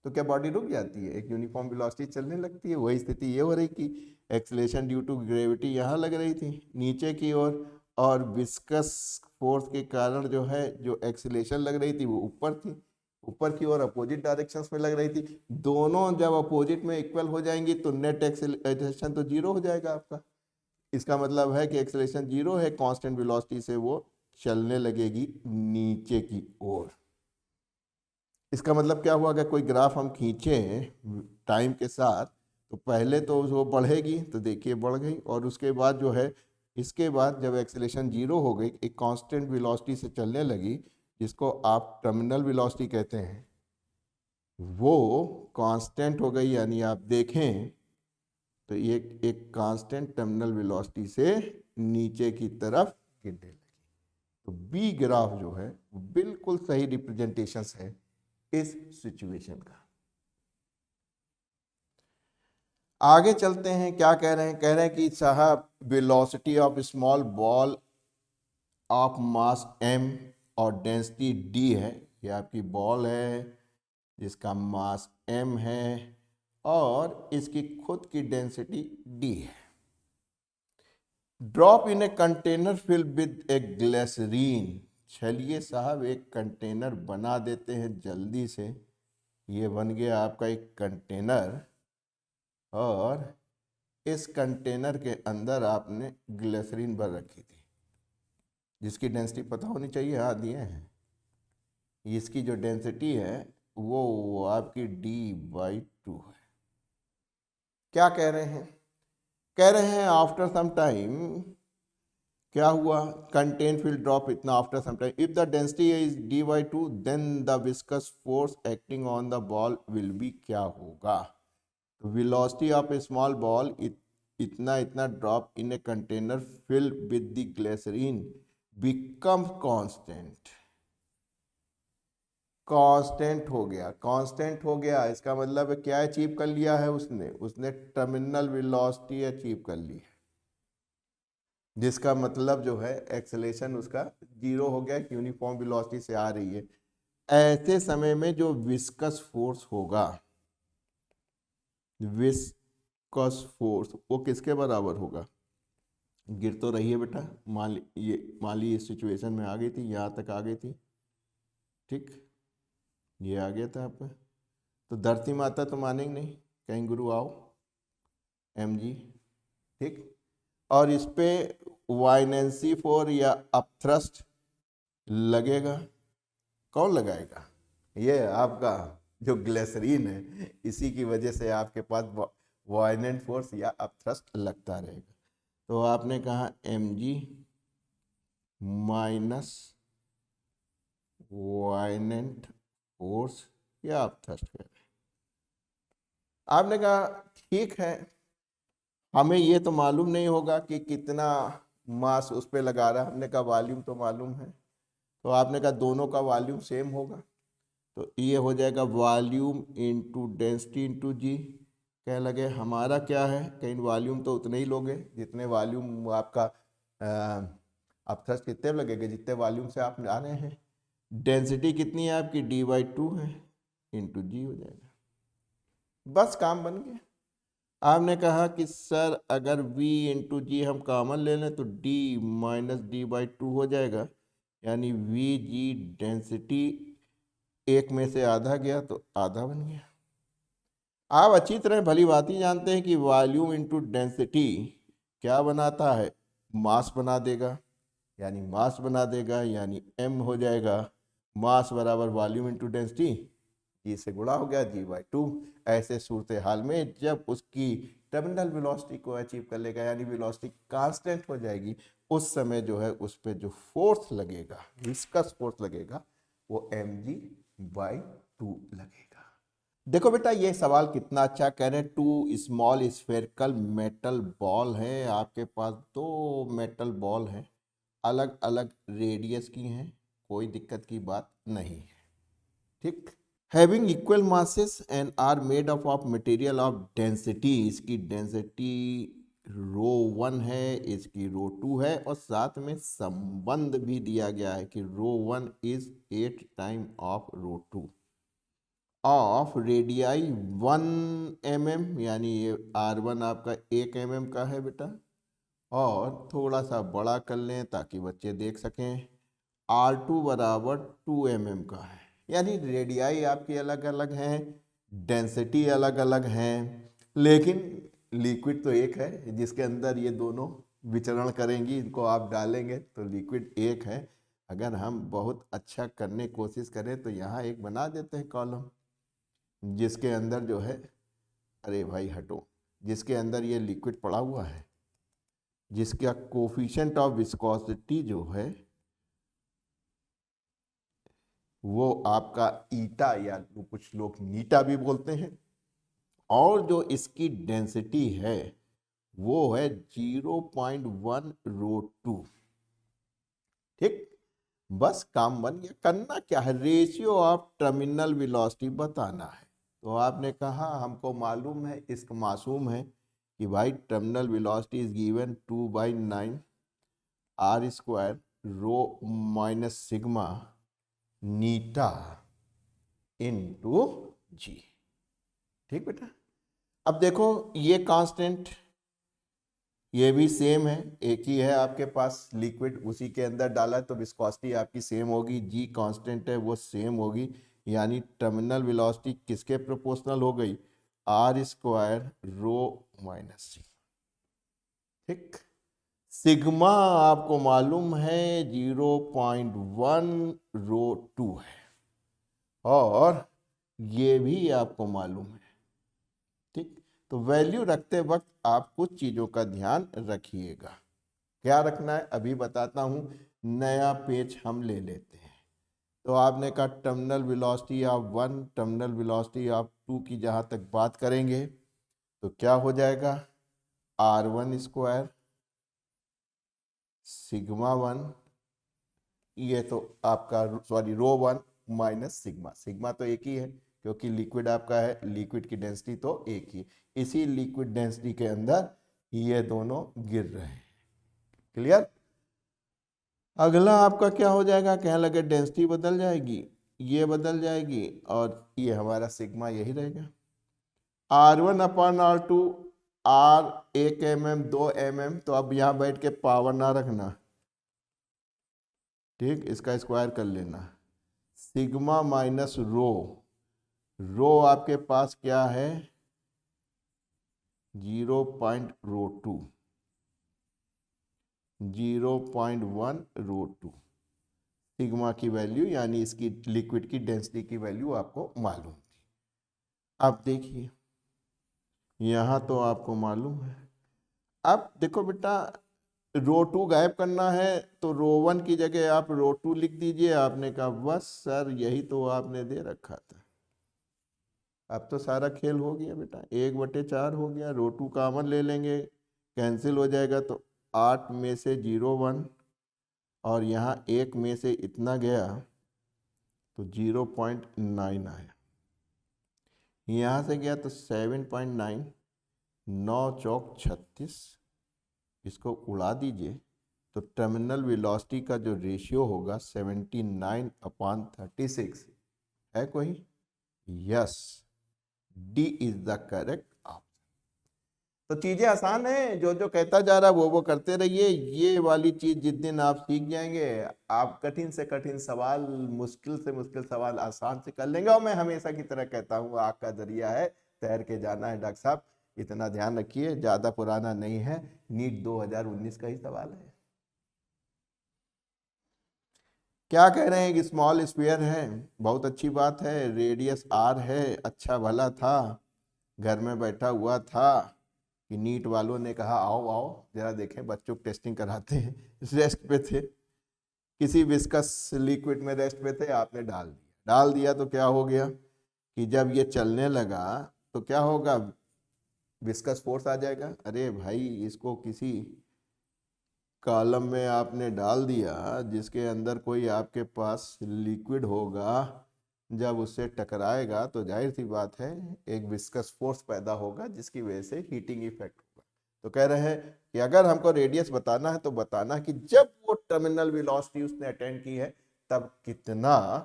तो क्या बॉडी रुक जाती है? एक यूनिफॉर्म वेलोसिटी चलने लगती है। वही स्थिति ये हो रही कि एक्सेलेरेशन ड्यू टू ग्रेविटी यहाँ लग रही थी नीचे की ओर, और विस्कस फोर्स के कारण जो है जो एक्सेलेरेशन लग रही थी वो ऊपर थी, ऊपर की ओर अपोजिट डायरेक्शंस में लग रही थी। दोनों जब अपोजिट में इक्वल हो जाएंगी तो नेट एक्सेलेरेशन तो 0 हो जाएगा आपका। इसका मतलब है कि एक्सेलेरेशन 0 है, कांस्टेंट वेलोसिटी से वो चलने लगेगी नीचे की ओर। इसका मतलब क्या हुआ, अगर कोई ग्राफ हम खींचें टाइम के साथ, तो पहले तो वो बढ़ेगी, तो देखिए बढ़ गई, और उसके बाद जो है, इसके बाद जब एक्सेलेरेशन 0 हो गई, एक कांस्टेंट वेलोसिटी से चलने लगी, जिसको आप टर्मिनल वेलोसिटी कहते हैं, वो कांस्टेंट हो गई। यानी आप देखें तो ये एक कांस्टेंट टर्मिनल वेलोसिटी से नीचे की तरफ गिरने लगी। तो बी ग्राफ जो है बिल्कुल सही रिप्रेजेंटेशन है इस सिचुएशन का। आगे चलते हैं, क्या कह रहे हैं? कह रहे हैं कि साहब velocity of small ball of mass m और डेंसिटी d है। ये आपकी बॉल है जिसका मास m है और इसकी खुद की डेंसिटी d है। Drop in a container fill with a glycerine. चलिए साहब एक कंटेनर बना देते हैं जल्दी से। ये बन गया आपका एक कंटेनर और इस कंटेनर के अंदर आपने ग्लिसरीन भर रखी थी जिसकी डेंसिटी पता होनी चाहिए, हाँ दिए हैं। इसकी जो डेंसिटी है वो आपकी D/2 है। क्या कह रहे हैं? कह रहे हैं आफ्टर सम टाइम क्या हुआ, कंटेन विल ड्रॉप इतना after some time. If the density is D/2 then the viscous force acting on the ball will be, क्या होगा? Velocity of a small ball इतना इतना drop in a container fill with the glycerine become constant. Constant हो गया, constant हो गया, इसका मतलब है क्या अचीव कर लिया है उसने टर्मिनल वेलोसिटी अचीव कर ली है, जिसका मतलब जो है एक्सेलेरेशन उसका 0 हो गया, यूनिफॉर्म वेलोसिटी से आ रही है। ऐसे समय में जो विस्कस फोर्स होगा, विस्कस फोर्स वो किसके बराबर होगा? गिर तो रही है बेटा, मान ली इस सिचुएशन में आ गई थी, यहाँ तक आ गई थी, ठीक, ये आ गया था आपका, तो धरती माता तो मानेंगे नहीं, कहीं गुरु आओ mg, ठीक, और इस पे वाइनेंसी फोर या अपथ्रस्ट लगेगा, कौन लगाएगा? ये आपका जो ग्लिसरीन है, इसी की वजह से आपके पास वाइनेंट फोर्स या अपथ्रस्ट लगता रहेगा। तो आपने कहा mg माइनस वाइनेंट फोर्स या अपथ्रस्ट। आपने कहा ठीक है, हमें ये तो मालूम नहीं होगा कि कितना मास उस पर लगा रहा है, हमने कहा वॉल्यूम तो मालूम है, तो आपने कहा दोनों का वॉल्यूम सेम होगा, तो ये हो जाएगा वॉल्यूम इंटू डेंसिटी इंटू जी। क्या लगे हमारा क्या है, कहीं वॉल्यूम तो उतने ही लोगे जितने वॉल्यूम आपका अपथ्रस्ट कितने लगेंगे जितने वॉल्यूम से आप आ रहे हैं। डेंसिटी कितनी है आपकी D/2 है, इंटू जी हो जाएगा, बस काम बन गया। आपने कहा कि सर अगर V इंटू जी हम कॉमन ले लें तो D माइनस D/2 हो जाएगा, यानी VG डेंसिटी एक में से आधा गया तो आधा बन गया। आप अच्छी तरह भली बात ही जानते हैं कि वॉल्यूम इंटू डेंसिटी क्या बनाता है, मास बना देगा, यानी मास बना देगा, यानी m हो जाएगा मास बराबर वॉल्यूम इंटू डेंसिटी, जी से गुणा हो गया G/2। ऐसे सूरत हाल में जब उसकी टर्मिनल वेलोसिटी को अचीव कर लेगा, यानी वेलोसिटी कांस्टेंट हो जाएगी, उस समय जो है उस पर जो फोर्स लगेगा, विस्कस फोर्स लगेगा, वो mg/2 लगेगा। देखो बेटा ये सवाल कितना अच्छा कह रहे हैं, 2 स्मॉल स्फेरिकल मेटल बॉल है, आपके पास 2 मेटल बॉल हैं, अलग अलग रेडियस की हैं, कोई दिक्कत की बात नहीं है, ठीक। Having equal masses and are made up of material of density, इसकी डेंसिटी ρ1 है, इसकी ρ2 है, और साथ में संबंध भी दिया गया है कि ρ1 is 8 time of ρ2 of radii 1 mm, यानी ये R1 आपका 1 mm का है बेटा, और थोड़ा सा बड़ा कर लें ताकि बच्चे देख सकें, R2 बराबर 2 mm का है, यानी रेडियाई आपकी अलग अलग हैं, डेंसिटी अलग अलग हैं, लेकिन लिक्विड तो एक है जिसके अंदर ये दोनों विचरण करेंगी, इनको आप डालेंगे तो लिक्विड एक है। अगर हम बहुत अच्छा करने की कोशिश करें तो यहाँ एक बना देते हैं कॉलम, जिसके अंदर जो है, अरे भाई हटो, जिसके अंदर ये लिक्विड पड़ा हुआ है, जिसका कोफिशिएंट ऑफ विस्कोसिटी जो है वो आपका ईटा या कुछ लोग नीटा भी बोलते हैं, और जो इसकी डेंसिटी है वो है 0.1 ρ2, ठीक। बस काम बन गया, करना क्या है, रेशियो ऑफ टर्मिनल वेलोसिटी बताना है। तो आपने कहा हमको मालूम है, इसका मासूम है कि भाई terminal velocity is given 2/9 R² rho minus sigma eta into G, ठीक बेटा। अब देखो ये कांस्टेंट ये भी सेम है, एक ही है आपके पास लिक्विड, उसी के अंदर डाला तो विस्कोसिटी आपकी सेम होगी, जी कांस्टेंट है वो सेम होगी, यानी टर्मिनल वेलोसिटी किसके प्रोपोर्शनल हो गई, आर स्क्वायर रो माइनस सी। ठीक, सिग्मा आपको मालूम है 0.1 रो 2 है, और ये भी आपको मालूम है। ठीक, तो वैल्यू रखते वक्त आप कुछ चीज़ों का ध्यान रखिएगा। क्या रखना है अभी बताता हूँ। नया पेज हम ले लेते हैं। तो आपने कहा terminal velocity of 1, terminal velocity of 2 की जहाँ तक बात करेंगे तो क्या हो जाएगा, R1 स्क्वायर सिग्मा 1, ये तो आपका सॉरी रो 1 माइनस सिग्मा, सिग्मा तो एक ही है क्योंकि लिक्विड आपका है, लिक्विड की डेंसिटी तो एक ही, इसी लिक्विड डेंसिटी के अंदर ये दोनों गिर रहे हैं। क्लियर। अगला आपका क्या हो जाएगा, कहने लगे डेंसिटी बदल जाएगी, ये बदल जाएगी और ये हमारा सिग्मा यही रहेगा। R1 upon R2, R 1 mm 2 mm, तो अब यहाँ बैठ के पावर ना रखना, ठीक, इसका स्क्वायर कर लेना। सिग्मा माइनस रो, रो आपके पास क्या है 0.2, 0.1 रो 2, सिग्मा की वैल्यू यानी इसकी लिक्विड की डेंसिटी की वैल्यू आपको मालूम थी। अब देखिए यहाँ तो आपको मालूम है। अब देखो बेटा, रो 2 गायब करना है तो रो 1 की जगह आप रो 2 लिख दीजिए। आपने कहा बस सर यही तो आपने दे रखा था। अब तो सारा खेल हो गया बेटा, 1/4 हो गया, रो 2 कॉमन ले लेंगे, कैंसिल हो जाएगा तो 8 में से 0.1 और यहाँ 1 में से इतना गया तो 0.9 आया, यहाँ से गया तो 7.9, 9 चौक 36, इसको उड़ा दीजिए तो टर्मिनल वेलोसिटी का जो रेशियो होगा 79/36 है कोई, yes, D is the correct option. तो चीजें आसान है, जो जो कहता जा रहा है वो करते रहिए। ये वाली चीज जिस दिन आप सीख जाएंगे, आप कठिन से कठिन सवाल, मुश्किल से मुश्किल सवाल आसान से कर लेंगे। और मैं हमेशा की तरह कहता हूँ आग का जरिया है, तैर के जाना है डॉक्टर साहब, इतना ध्यान रखिए, ज्यादा पुराना नहीं है, नीट 2019 का ही सवाल है। क्या कह रहे हैं कि स्मॉल स्फीयर है, बहुत अच्छी बात है, रेडियस आर है, अच्छा भला था, घर में बैठा हुआ था कि नीट वालों ने कहा आओ आओ जरा देखें, बच्चों को टेस्टिंग कराते हैं, रेस्ट पे थे, किसी विस्कस लिक्विड में रेस्ट पे थे, आपने डाल दिया तो क्या हो गया कि जब ये चलने लगा तो क्या होगा, विस्कस फोर्स आ जाएगा। अरे भाई, इसको किसी कॉलम में आपने डाल दिया जिसके अंदर कोई आपके पास लिक्विड होगा, जब उससे टकराएगा तो जाहिर सी बात है एक विस्कस फोर्स पैदा होगा जिसकी वजह से हीटिंग इफेक्ट होगा। तो कह रहे हैं कि अगर हमको रेडियस बताना है तो बताना कि जब वो टर्मिनल वेलोसिटी उसने अटेंड की है तब कितना,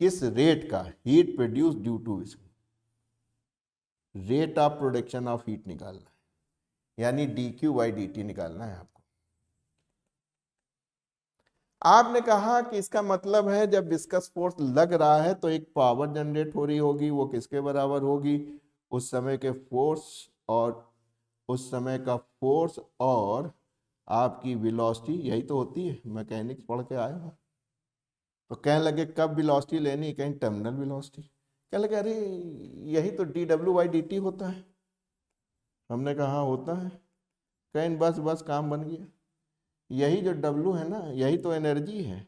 किस रेट का heat produce due to rate of production of heat निकालना है, यानी dQ/dt निकालना है आपको। आपने कहा कि इसका मतलब है जब विस्कस फोर्स लग रहा है तो एक पावर जनरेट हो रही होगी, वो किसके बराबर होगी, उस समय के फोर्स और उस समय का फोर्स और आपकी वेलोसिटी, यही तो होती है, मैकेनिक्स पढ़ के आए हो। तो कहने लगे कब वेलोसिटी लेनी, कहीं टर्मिनल वेलोसिटी, कहने लगे अरे यही तो dW/dt होता है। हमने कहा होता है, कहीं बस बस काम बन गया, यही जो W है ना, यही तो एनर्जी है।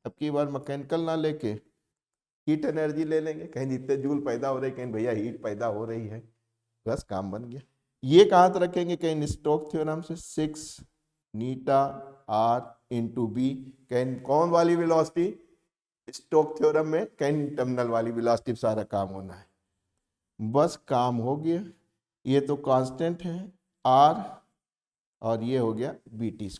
अब की बार मैकेनिकल ना लेके हीट एनर्जी ले लेंगे, कहीं जितने जूल पैदा हो रहे कहीं भैया हीट पैदा हो रही है, बस काम बन गया। ये कहाँ तो रखेंगे, कहीं स्टोक थ्योरम से 6 नीटा R इंटू बी, कहीं कौन वाली वेलोसिटी, स्टोक थ्योरम में, कहीं टर्मिनल वाली वेलोसिटी, सारा काम होना है, बस काम हो गया। ये तो कांस्टेंट है R और ये हो गया BT²।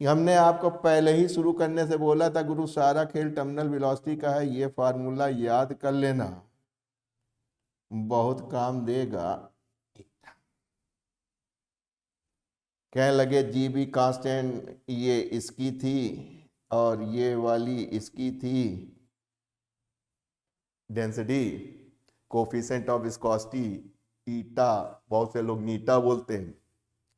हमने आपको पहले ही शुरू करने से बोला था गुरु सारा खेल टर्मिनल वेलोसिटी का है, ये फार्मूला याद कर लेना, बहुत काम देगा। कहने लगे जी बी कांस्टेंट ये इसकी थी और ये वाली इसकी थी, डेंसिटी कोफिशिएंट ऑफ विस्कोसिटी ईटा, बहुत से लोग नीटा बोलते हैं,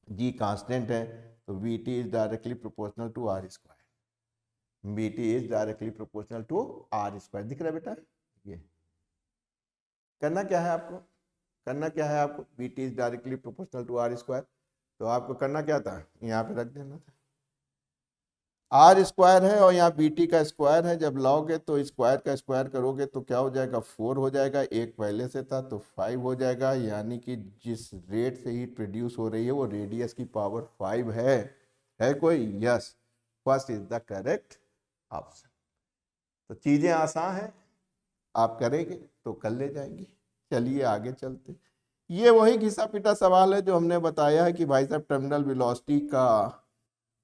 जी कांस्टेंट है, तो V T is directly proportional to R square, V T is directly proportional to R square. दिख रहा है बेटा? ये करना क्या है आपको, करना क्या है आपको, V T is directly proportional to R square, तो आपको करना क्या था, यहाँ पे रख देना था, आर स्क्वायर है और यहाँ बी टी का स्क्वायर है, जब लाओगे तो स्क्वायर का स्क्वायर करोगे तो क्या हो जाएगा, 4 हो जाएगा, एक पहले से था तो 5 हो जाएगा, यानी कि जिस रेट से हीट प्रोड्यूस हो रही है वो रेडियस की पावर 5 है कोई? Yes, first is the correct option. तो चीजें आसान है, आप करेंगे तो कर ले जाएंगे। चलिए आगे चलते, ये वही घिसा पिटा सवाल है जो हमने बताया है कि भाई साहब टर्मिनल वेलोसिटी का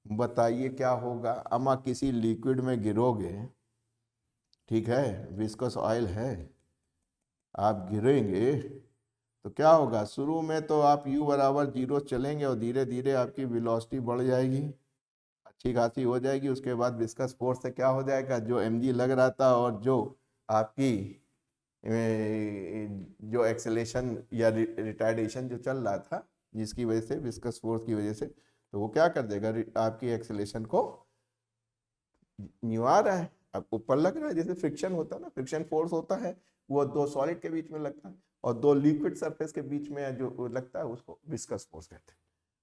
बताइए क्या होगा। अमा किसी लिक्विड में गिरोगे, ठीक है, विस्कस ऑयल है, आप गिरेंगे तो क्या होगा, शुरू में तो आप u बराबर 0 चलेंगे और धीरे धीरे आपकी वेलोसिटी बढ़ जाएगी, अच्छी खासी हो जाएगी। उसके बाद विस्कस फोर्स से क्या हो जाएगा, जो mg लग रहा था और जो आपकी जो एक्सेलेरेशन या रिटार्डेशन जो चल रहा था जिसकी वजह से, विस्कस फोर्स की वजह से, तो वो क्या कर देगा, आपकी एक्सेलेरेशन को न्यू आ रहा है, अब ऊपर लग रहा है, जैसे फ्रिक्शन होता है ना, फ्रिक्शन फोर्स होता है, वो दो सॉलिड के बीच में लगता है और दो लिक्विड सरफेस के बीच में जो लगता है उसको विस्कस फोर्स कहते हैं।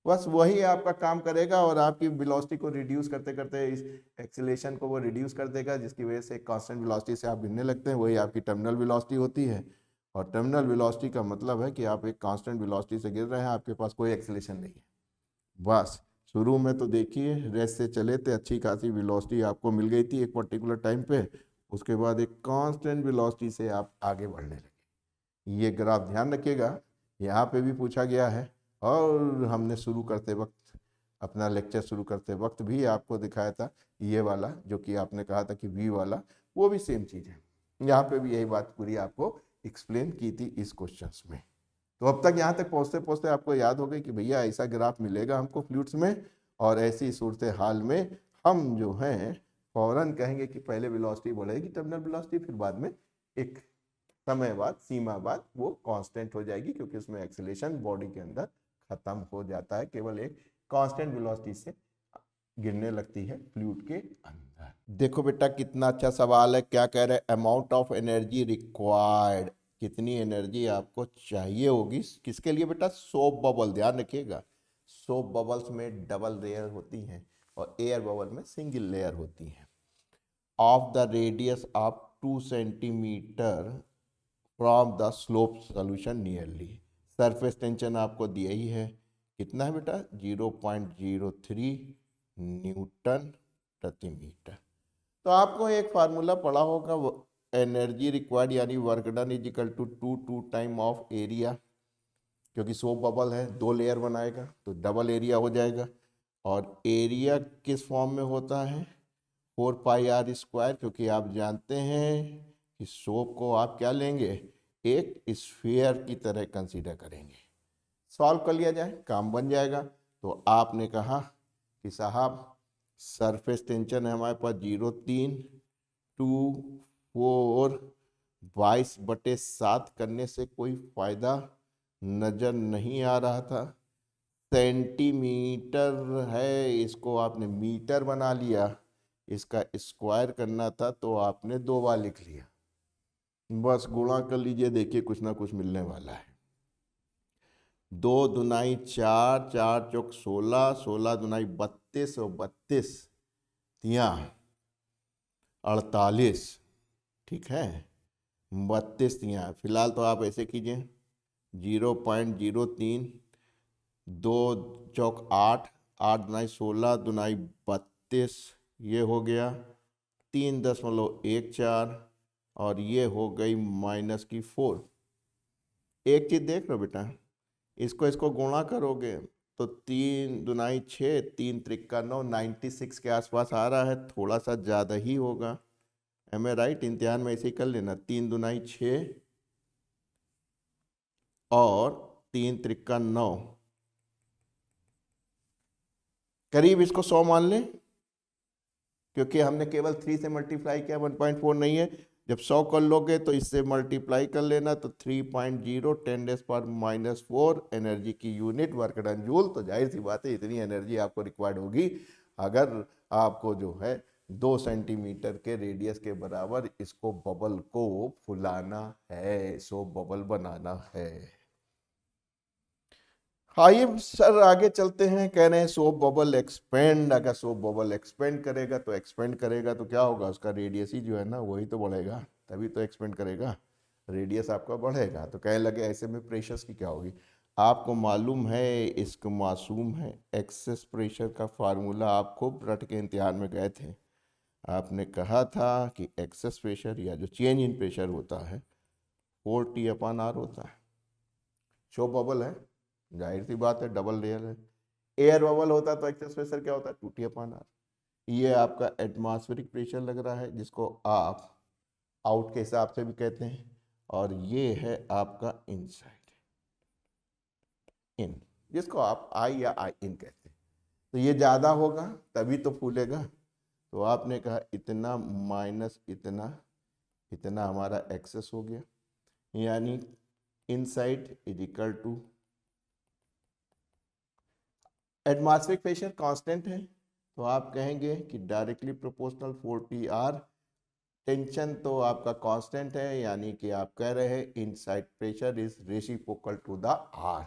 बस वही आपका काम करेगा और आपकी वेलोसिटी को रिड्यूस करते करते इस एक्सेलेरेशन को वो रिड्यूस कर देगा, जिसकी वजह से कांस्टेंट वेलोसिटी से आप गिरने लगते हैं, वही आपकी टर्मिनल वेलोसिटी होती है। और टर्मिनल वेलोसिटी का मतलब है कि आप एक कांस्टेंट वेलोसिटी से गिर रहे हैं, आपके पास कोई एक्सेलेरेशन नहीं है। बस शुरू में तो देखिए रेस से चले थे, अच्छी खासी वेलोसिटी आपको मिल गई थी एक पर्टिकुलर टाइम पे, उसके बाद एक कांस्टेंट वेलोसिटी से आप आगे बढ़ने लगे। ये ग्राफ ध्यान रखिएगा, यहाँ पे भी पूछा गया है और हमने शुरू करते वक्त, अपना लेक्चर शुरू करते वक्त भी आपको दिखाया था ये वाला, जो कि आपने कहा था कि वी वाला, वो भी सेम चीज़ है। यहाँ पे भी यही बात पूरी आपको एक्सप्लेन की थी इस क्वेश्चंस में। तो अब तक यहाँ तक पहुँचते पहुँचते आपको याद हो गई कि भैया ऐसा ग्राफ मिलेगा हमको फ्लूइड्स में, और ऐसी सूरत हाल में हम जो हैं फौरन कहेंगे कि पहले वेलोसिटी बढ़ेगी टर्मिनल वेलोसिटी, फिर बाद में एक समय बाद, सीमा बाद वो कांस्टेंट हो जाएगी, क्योंकि उसमें एक्सेलेरेशन बॉडी के अंदर खत्म हो जाता है, केवल एक कांस्टेंट वेलोसिटी से गिरने लगती है फ्लूइड के अंदर। देखो बेटा कितना अच्छा सवाल है, क्या कह रहे हैं, अमाउंट ऑफ एनर्जी रिक्वायर्ड, कितनी एनर्जी आपको चाहिए होगी किसके लिए बेटा, सोप बबल, ध्यान रखिएगा सोप बबल्स में डबल लेयर होती हैं और एयर बबल में सिंगल लेयर होती हैं, of the radius of 2 centimetre from the slope solution nearly. Surface tension आपको दिया ही है, कितना है बेटा, 0.03 न्यूटन प्रति मीटर। तो आपको एक फार्मूला पढ़ा होगा, एनर्जी रिक्वायर्ड यानी work done is equal to 2 time of area, क्योंकि सोप बबल है 2 लेयर बनाएगा तो डबल एरिया हो जाएगा, और एरिया किस फॉर्म में होता है, 4 पाई आर स्क्वायर, क्योंकि आप जानते हैं कि सोप को आप क्या लेंगे, एक स्फीयर की तरह कंसीडर करेंगे। सॉल्व कर लिया जाए, काम बन जाएगा। तो आपने कहा कि साहब सरफेस टेंशन है हमारे पास 0.324 22/7 करने से कोई फायदा नजर नहीं आ रहा था। सेंटीमीटर है, इसको आपने मीटर बना लिया, इसका स्क्वायर करना था तो आपने 2 बार लिख लिया, बस गुणा कर लीजिए, देखिए कुछ ना कुछ मिलने वाला है। 2 दुनाई 4, 4 चौक 16, 16 दुनाई 32 और 32 तिया 48, ठीक है, 32 तिया। फिलहाल तो आप ऐसे कीजिए 0.03, 2 चौक 8, 8 दुनाई 16 दुनाई 32, ये हो गया 3.14 और ये हो गई -4। एक चीज देख लो बेटा, इसको गुणा करोगे तो 3 दुनाई 6, 3 त्रिक्का 9, 96 के आसपास आ रहा है, थोड़ा सा ज़्यादा ही होगा, एम ए राइट, इम्तिहान में ऐसे ही कर लेना, 3 दुनाई 6 और 3 त्रिक्का 9, करीब इसको 100 मान लें, क्योंकि हमने केवल 3 से मल्टीप्लाई किया, 1.4 नहीं है। जब 100 कर लोगे तो इससे मल्टीप्लाई कर लेना, तो 3.0 10⁻⁻⁴ एनर्जी की यूनिट वर्क डन जूल। तो जाहिर सी बात है इतनी एनर्जी आपको रिक्वायर्ड होगी अगर आपको जो है 2 सेंटीमीटर के रेडियस के बराबर इसको बबल को फुलाना है, सो बबल बनाना है। आइए सर आगे चलते हैं। कह रहे हैं सोप बबल एक्सपेंड, अगर सोप बबल एक्सपेंड करेगा तो क्या होगा, उसका रेडियस ही जो है ना वही तो बढ़ेगा, तभी तो एक्सपेंड करेगा, रेडियस आपका बढ़ेगा। तो कहने लगे ऐसे में प्रेशर्स की क्या होगी। आपको मालूम है, इसको मासूम है, एक्सेस प्रेशर का फार्मूला आप खूब रट के इम्तिहान में गए थे। आपने कहा था कि एक्सेस प्रेशर या जो चेंज इन प्रेशर होता है 4T/R होता है। शो बबल है, जाहिर सी बात है डबल लेयर है। एयर बबल होता तो एक्सेस प्रेशर क्या होता है 2T/R। ये आपका एटमॉस्फेरिक प्रेशर लग रहा है, जिसको आप आउट के हिसाब से भी कहते हैं, और ये है आपका इनसाइड इन, जिसको आप आई या आई इन कहते हैं। तो ये ज़्यादा होगा तभी तो फूलेगा। तो आपने कहा इतना माइनस इतना, इतना हमारा एक्सेस हो गया, यानी inside is equal to atmospheric pressure constant है, तो आप कहेंगे कि डायरेक्टली प्रोपोर्शनल 4T/R। टेंशन तो आपका कांस्टेंट है, यानी कि आप कह रहे हैं inside pressure is reciprocal to the R,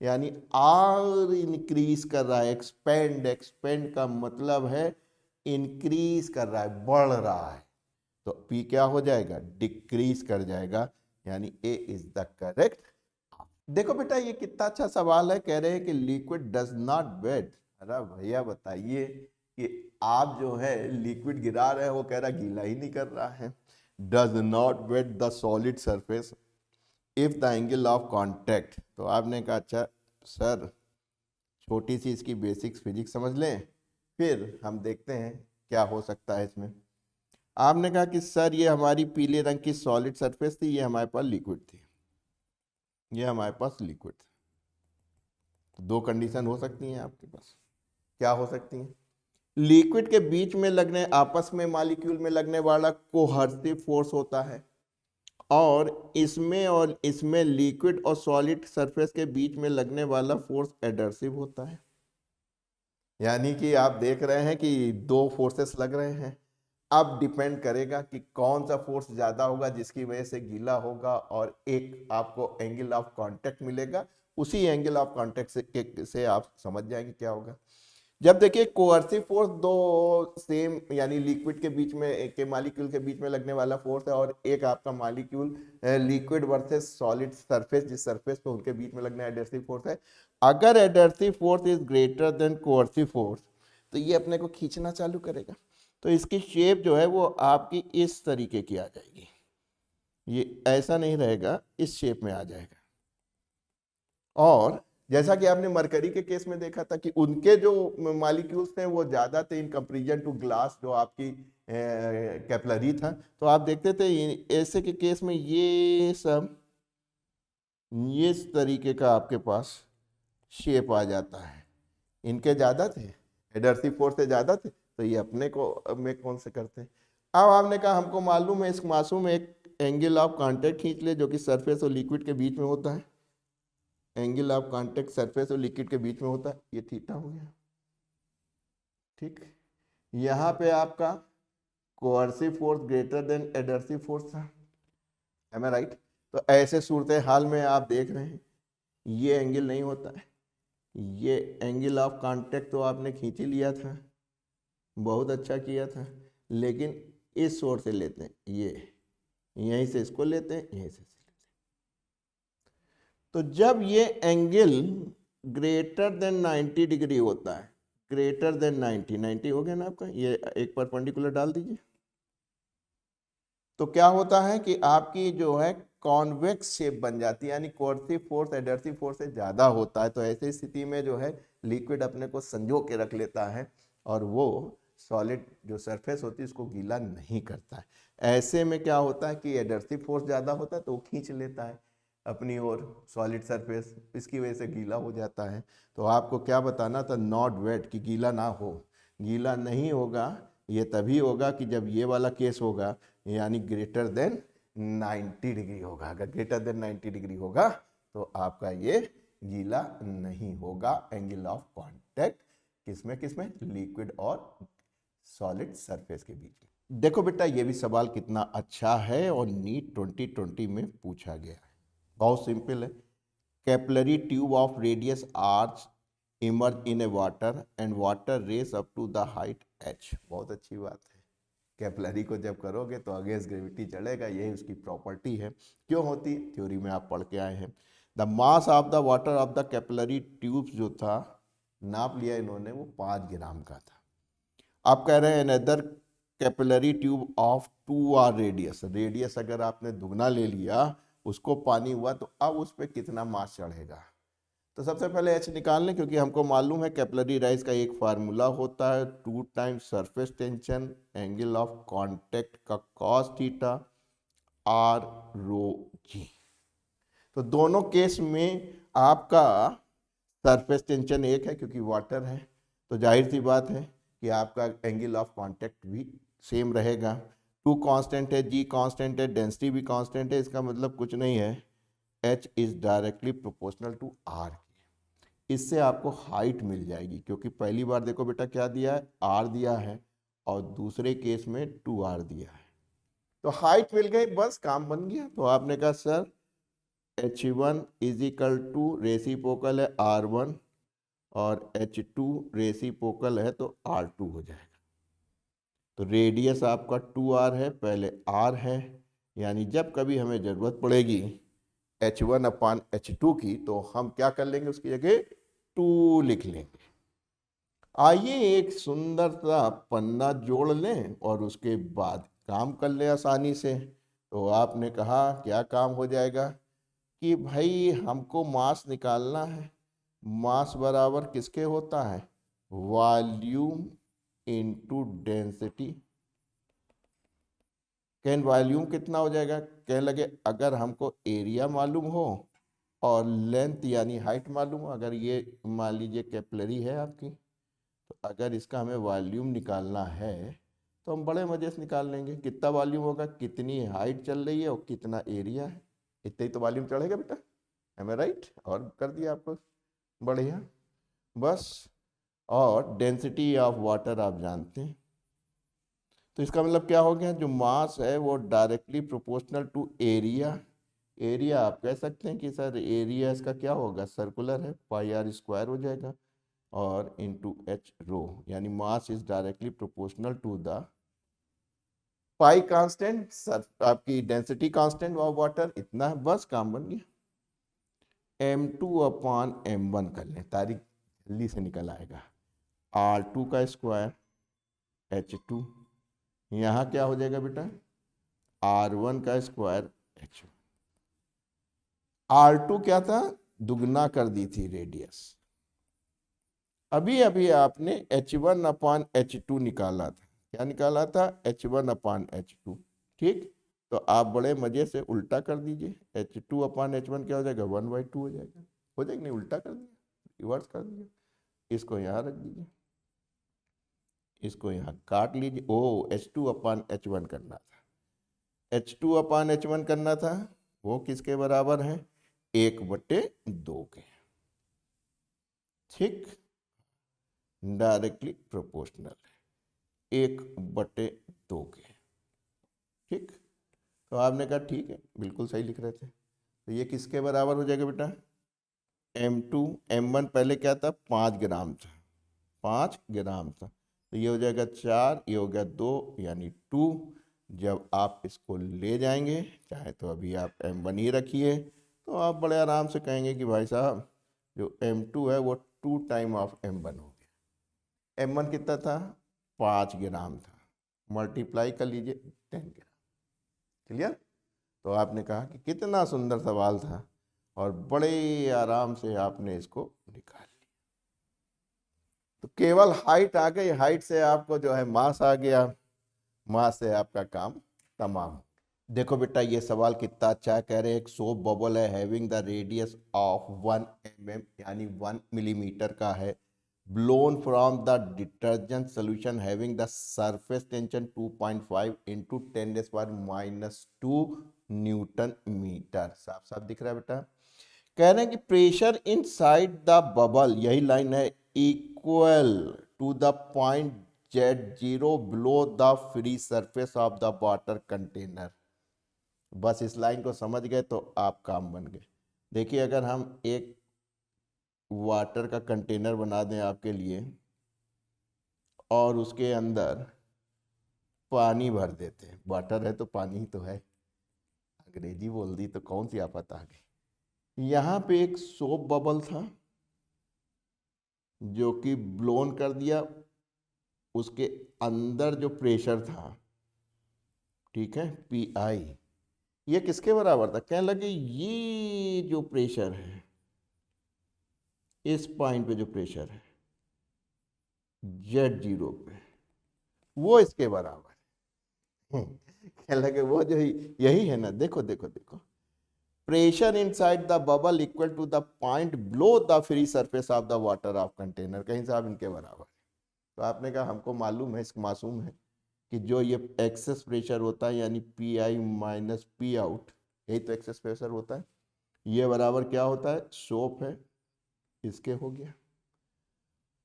यानी आर इंक्रीज कर रहा है। एक्सपेंड, एक्सपेंड का मतलब है इंक्रीज कर रहा है, बढ़ रहा है। तो पी क्या हो जाएगा, डिक्रीज कर जाएगा, यानी ए इज द करेक्ट। देखो बेटा ये कितना अच्छा सवाल है। कह रहे हैं कि लिक्विड डज नॉट वेट। अरे भैया बताइए कि आप जो है लिक्विड गिरा रहे हैं, वो कह रहा गीला ही नहीं कर रहा है। Does not wet the solid surface if the angle of contact. तो आपने कहा अच्छा सर छोटी सी इसकी बेसिक्स फिजिक्स समझ लें, फिर हम देखते हैं क्या हो सकता है इसमें। आपने कहा कि सर ये हमारी पीले रंग की सॉलिड सरफेस थी, ये हमारे पास लिक्विड थी, ये हमारे पास लिक्विड था। तो दो कंडीशन हो सकती हैं आपके पास। क्या हो सकती हैं, लिक्विड के बीच में लगने, आपस में मॉलिक्यूल में लगने वाला कोहर्सिव फोर्स होता है, और इसमें लिक्विड और सॉलिड सरफेस के बीच में लगने वाला फोर्स एडर्सिव होता है। यानी कि आप देख रहे हैं कि दो फोर्सेस लग रहे हैं। अब डिपेंड करेगा कि कौन सा फोर्स ज़्यादा होगा जिसकी वजह से गीला होगा, और एक आपको एंगल ऑफ कांटेक्ट मिलेगा। उसी एंगल ऑफ कांटेक्ट से आप समझ जाएंगे क्या होगा। जब देखिए कोअर्सिव फोर्स दो सेम, यानी लिक्विड के बीच में एक मॉलिक्यूल के बीच में लगने वाला फोर्स है, और एक आपका molecule liquid versus solid surface, जिस सरफेस पे उनके बीच में लगना एडर्सिव फोर्स है। अगर adhesive force is greater than cohesive force, तो ये अपने को खींचना चालू करेगा। तो इसकी शेप जो है वो आपकी इस तरीके की आ जाएगी, ये ऐसा नहीं रहेगा, इस शेप में आ जाएगा। और जैसा कि आपने मरकरी के केस में देखा था कि उनके जो मॉलिक्यूल्स थे वो ज्यादा थे इन कंपेरिजन टू ग्लास, जो आपकी कैपिलरी था। तो आप देखते थे ऐसे के केस में ये सब ये इस तरीके का आपके पास शेप आ जाता है। इनके ज्यादा थे, एडर्सिव फोर्स से ज्यादा थे, तो ये अपने को में कौन से करते हैं। अब आपने कहा हमको मालूम है इस मासूम में एक एंगल ऑफ कांटेक्ट खींच ले, जो कि सरफेस और लिक्विड के बीच में होता है। एंगल ऑफ कांटेक्ट सरफेस और लिक्विड के बीच में होता है, ये थीटा हो गया। ठीक, यहाँ पे आपका cohesive force greater than adhesive force था, एम आई राइट। तो ऐसे सूरत हाल में आप देख रहे हैं ये एंगल नहीं होता है, ये एंगल ऑफ कांटेक्ट तो आपने खींच ही लिया था, बहुत अच्छा किया था, लेकिन इस सोर्स से लेते हैं, ये यहीं से इसको लेते हैं, यहीं से लेते हैं। तो जब ये एंगल ग्रेटर देन 90 डिग्री होता है, ग्रेटर देन 90 हो गया ना आपका, ये एक परपेंडिकुलर डाल दीजिए। तो क्या होता है कि आपकी जो है कॉन्वेक्स शेप बन जाती है, यानी कोअर्सिव फोर्स एडर्सिव फोर्स से ज़्यादा होता है। तो ऐसी स्थिति में जो है लिक्विड अपने को संजो के रख लेता है, और वो सॉलिड जो सरफेस होती है उसको गीला नहीं करता है। ऐसे में क्या होता है कि एडर्सिव फोर्स ज़्यादा होता है तो वो खींच लेता है। अपनी ओर सॉलिड सरफेस, इसकी वजह से गीला हो जाता है। तो आपको क्या बताना था, नॉट वेट, कि गीला ना हो। गीला नहीं होगा, ये तभी होगा कि जब ये वाला केस होगा, यानी ग्रेटर देन 90 डिग्री होगा। अगर ग्रेटर देन 90 डिग्री होगा तो आपका ये गीला नहीं होगा। एंगल ऑफ कांटेक्ट किसमें किसमें, लिक्विड और सॉलिड सरफेस के बीच में। देखो बेटा, ये भी सवाल कितना अच्छा है और नीट 2020 में पूछा गया है। बहुत सिंपल है। Capillary tube of radius arch immerse in a water and water rise up to the height h। बहुत अच्छी बात है। कैपिलरी को जब करोगे तो अगेंस्ट ग्रेविटी चलेगा, यही उसकी प्रॉपर्टी है। क्यों होती, थ्योरी में आप पढ़ के आए हैं। The mass of the water of the capillary tubes जो था, नाप लिया इन्होंने, वो 5 ग्राम का था। आप कह रहे हैं another capillary tube of 2r radius, radius अगर आपने दुगना ले लिया, उसको पानी हुआ, तो अब उस पर कितना मास चढ़ेगा। तो सबसे पहले h निकाल लें, क्योंकि हमको मालूम है कैपिलरी राइज का एक फार्मूला होता है 2 times surface tension angle of contact का कॉस थीटा r रो जी। तो दोनों केस में आपका सरफेस टेंशन एक है, क्योंकि वाटर है, तो जाहिर सी बात है कि आपका एंगल ऑफ कांटेक्ट भी सेम रहेगा। 2 कांस्टेंट है, g कांस्टेंट है, डेंसिटी भी कांस्टेंट है। इसका मतलब कुछ नहीं है, h is directly proportional to r। इससे आपको हाइट मिल जाएगी, क्योंकि पहली बार देखो बेटा क्या दिया है, r दिया है, और दूसरे केस में 2r दिया है। तो हाइट मिल गई, बस काम बन गया। तो आपने कहा sir h1 is equal to reciprocal है r1 और h2 रेसिप्रोकल है तो r2 हो जाएगा। तो रेडियस आपका 2r है, पहले r है, यानी जब कभी हमें ज़रूरत पड़ेगी h1 अपान h2 की, तो हम क्या कर लेंगे, उसकी जगह 2 लिख लेंगे। आइए एक सुंदर सा पन्ना जोड़ लें और उसके बाद काम कर लें आसानी से। तो आपने कहा क्या काम हो जाएगा कि भाई हमको मास निकालना है। मास बराबर किसके होता है, volume into density. Can volume कितना हो जाएगा, कह लगे अगर हमको एरिया मालूम हो और लेंथ यानी हाइट मालूम हो। अगर ये मान लीजिए कैपिलरी है आपकी, तो अगर इसका हमें वॉल्यूम निकालना है तो हम बड़े मज़े से निकाल लेंगे। कितना वॉल्यूम होगा, कितनी हाइट चल रही है और कितना एरिया है, इतना ही तो वॉल्यूम चढ़ेगा बेटा, एम आई राइट। और कर दिया आपको, बढ़िया, बस। और डेंसिटी ऑफ वाटर आप जानते हैं, तो इसका मतलब क्या हो गया, जो मास है वो directly proportional to area. Area आप कह सकते हैं कि सर एरिया इसका क्या होगा, सर्कुलर है, पाई आर स्क्वायर हो जाएगा, और इंटू एच रो, यानी mass is directly proportional to the pi constant, sir आपकी डेंसिटी कांस्टेंट ऑफ वाटर, इतना है, बस काम बन गया। m2 अपान m1 कर लें, तारीख जल्दी से निकल आएगा। r2 का स्क्वायर h2, यहाँ क्या हो जाएगा बेटा, r1 का स्क्वायर h1। r2 क्या था, दुगना कर दी थी रेडियस। अभी अभी आपने h1 अपान h2 निकाला था, क्या निकाला था, h1 अपान h2, ठीक। तो आप बड़े मजे से उल्टा कर दीजिए, h2 अपान h1 क्या हो जाएगा, 1/2 हो जाएगा। हो जाएगा नहीं, उल्टा कर दिया, रिवर्स कर दिया। इसको यहाँ रख दीजिए, इसको यहाँ काट लीजिए। ओ h2 अपान h1 करना था, h2 अपान h1 करना था, वो किसके बराबर है, 1/2 के, ठीक, डायरेक्टली प्रोपोर्शनल है 1/2 के, ठीक। तो आपने कहा ठीक है, बिल्कुल सही लिख रहे थे। तो ये किसके बराबर हो जाएगा बेटा, m2, m1 पहले क्या था, 5 ग्राम था, 5 ग्राम था, तो ये हो जाएगा 4, ये हो गया 2, यानी 2। जब आप इसको ले जाएंगे, चाहे तो अभी आप m1 ही रखिए, तो आप बड़े आराम से कहेंगे कि भाई साहब जो m2 है वो 2 टाइम ऑफ m1 हो गया। m1 कितना था, 5 ग्राम था, मल्टीप्लाई कर लीजिए 10 ग्राम। क्लियर। तो आपने कहा कि कितना सुंदर सवाल था और बड़े आराम से आपने इसको निकाल लिया। तो केवल हाइट आ गई, हाइट से आपको जो है मास आ गया, मास से आपका काम तमाम। देखो बेटा ये सवाल कितना अच्छा है। कह रहे हैं एक सोप बबल है having the radius of 1 mm यानी 1 मिलीमीटर का है, blown from the detergent solution having the surface tension 2.5 into 10⁻⁻² newton metre. साफ साफ दिख रहा है बेटा। कह रहे हैं कि प्रेशर इनसाइड द बबल, यही लाइन है, equal to the point Z0 below the free surface of the water container. बस इस लाइन को समझ गए तो आप काम बन गए। देखिए अगर हम एक वाटर का कंटेनर बना दें आपके लिए और उसके अंदर पानी भर देते हैं, वाटर है तो पानी ही तो है, अंग्रेजी बोल दी तो कौन सी आफत आ गई। यहाँ पे एक सोप बबल था जो कि ब्लोन कर दिया, उसके अंदर जो प्रेशर था, ठीक है, PI, ये किसके बराबर था? कहने लगे ये जो प्रेशर है, इस पॉइंट पे जो प्रेशर है Z0 पे, वो इसके बराबर है। कहने लगे वो जो यही है ना। देखो देखो देखो, pressure inside the bubble equal to the point below the free surface of the water of container, कहीं साहब इनके बराबर। तो आपने कहा हमको मालूम है, इसको मासूम है कि जो ये एक्सेस प्रेशर होता है यानी PI माइनस P आउट, यही तो एक्सेस प्रेशर होता है, ये बराबर क्या होता है? सोप है, इसके हो गया।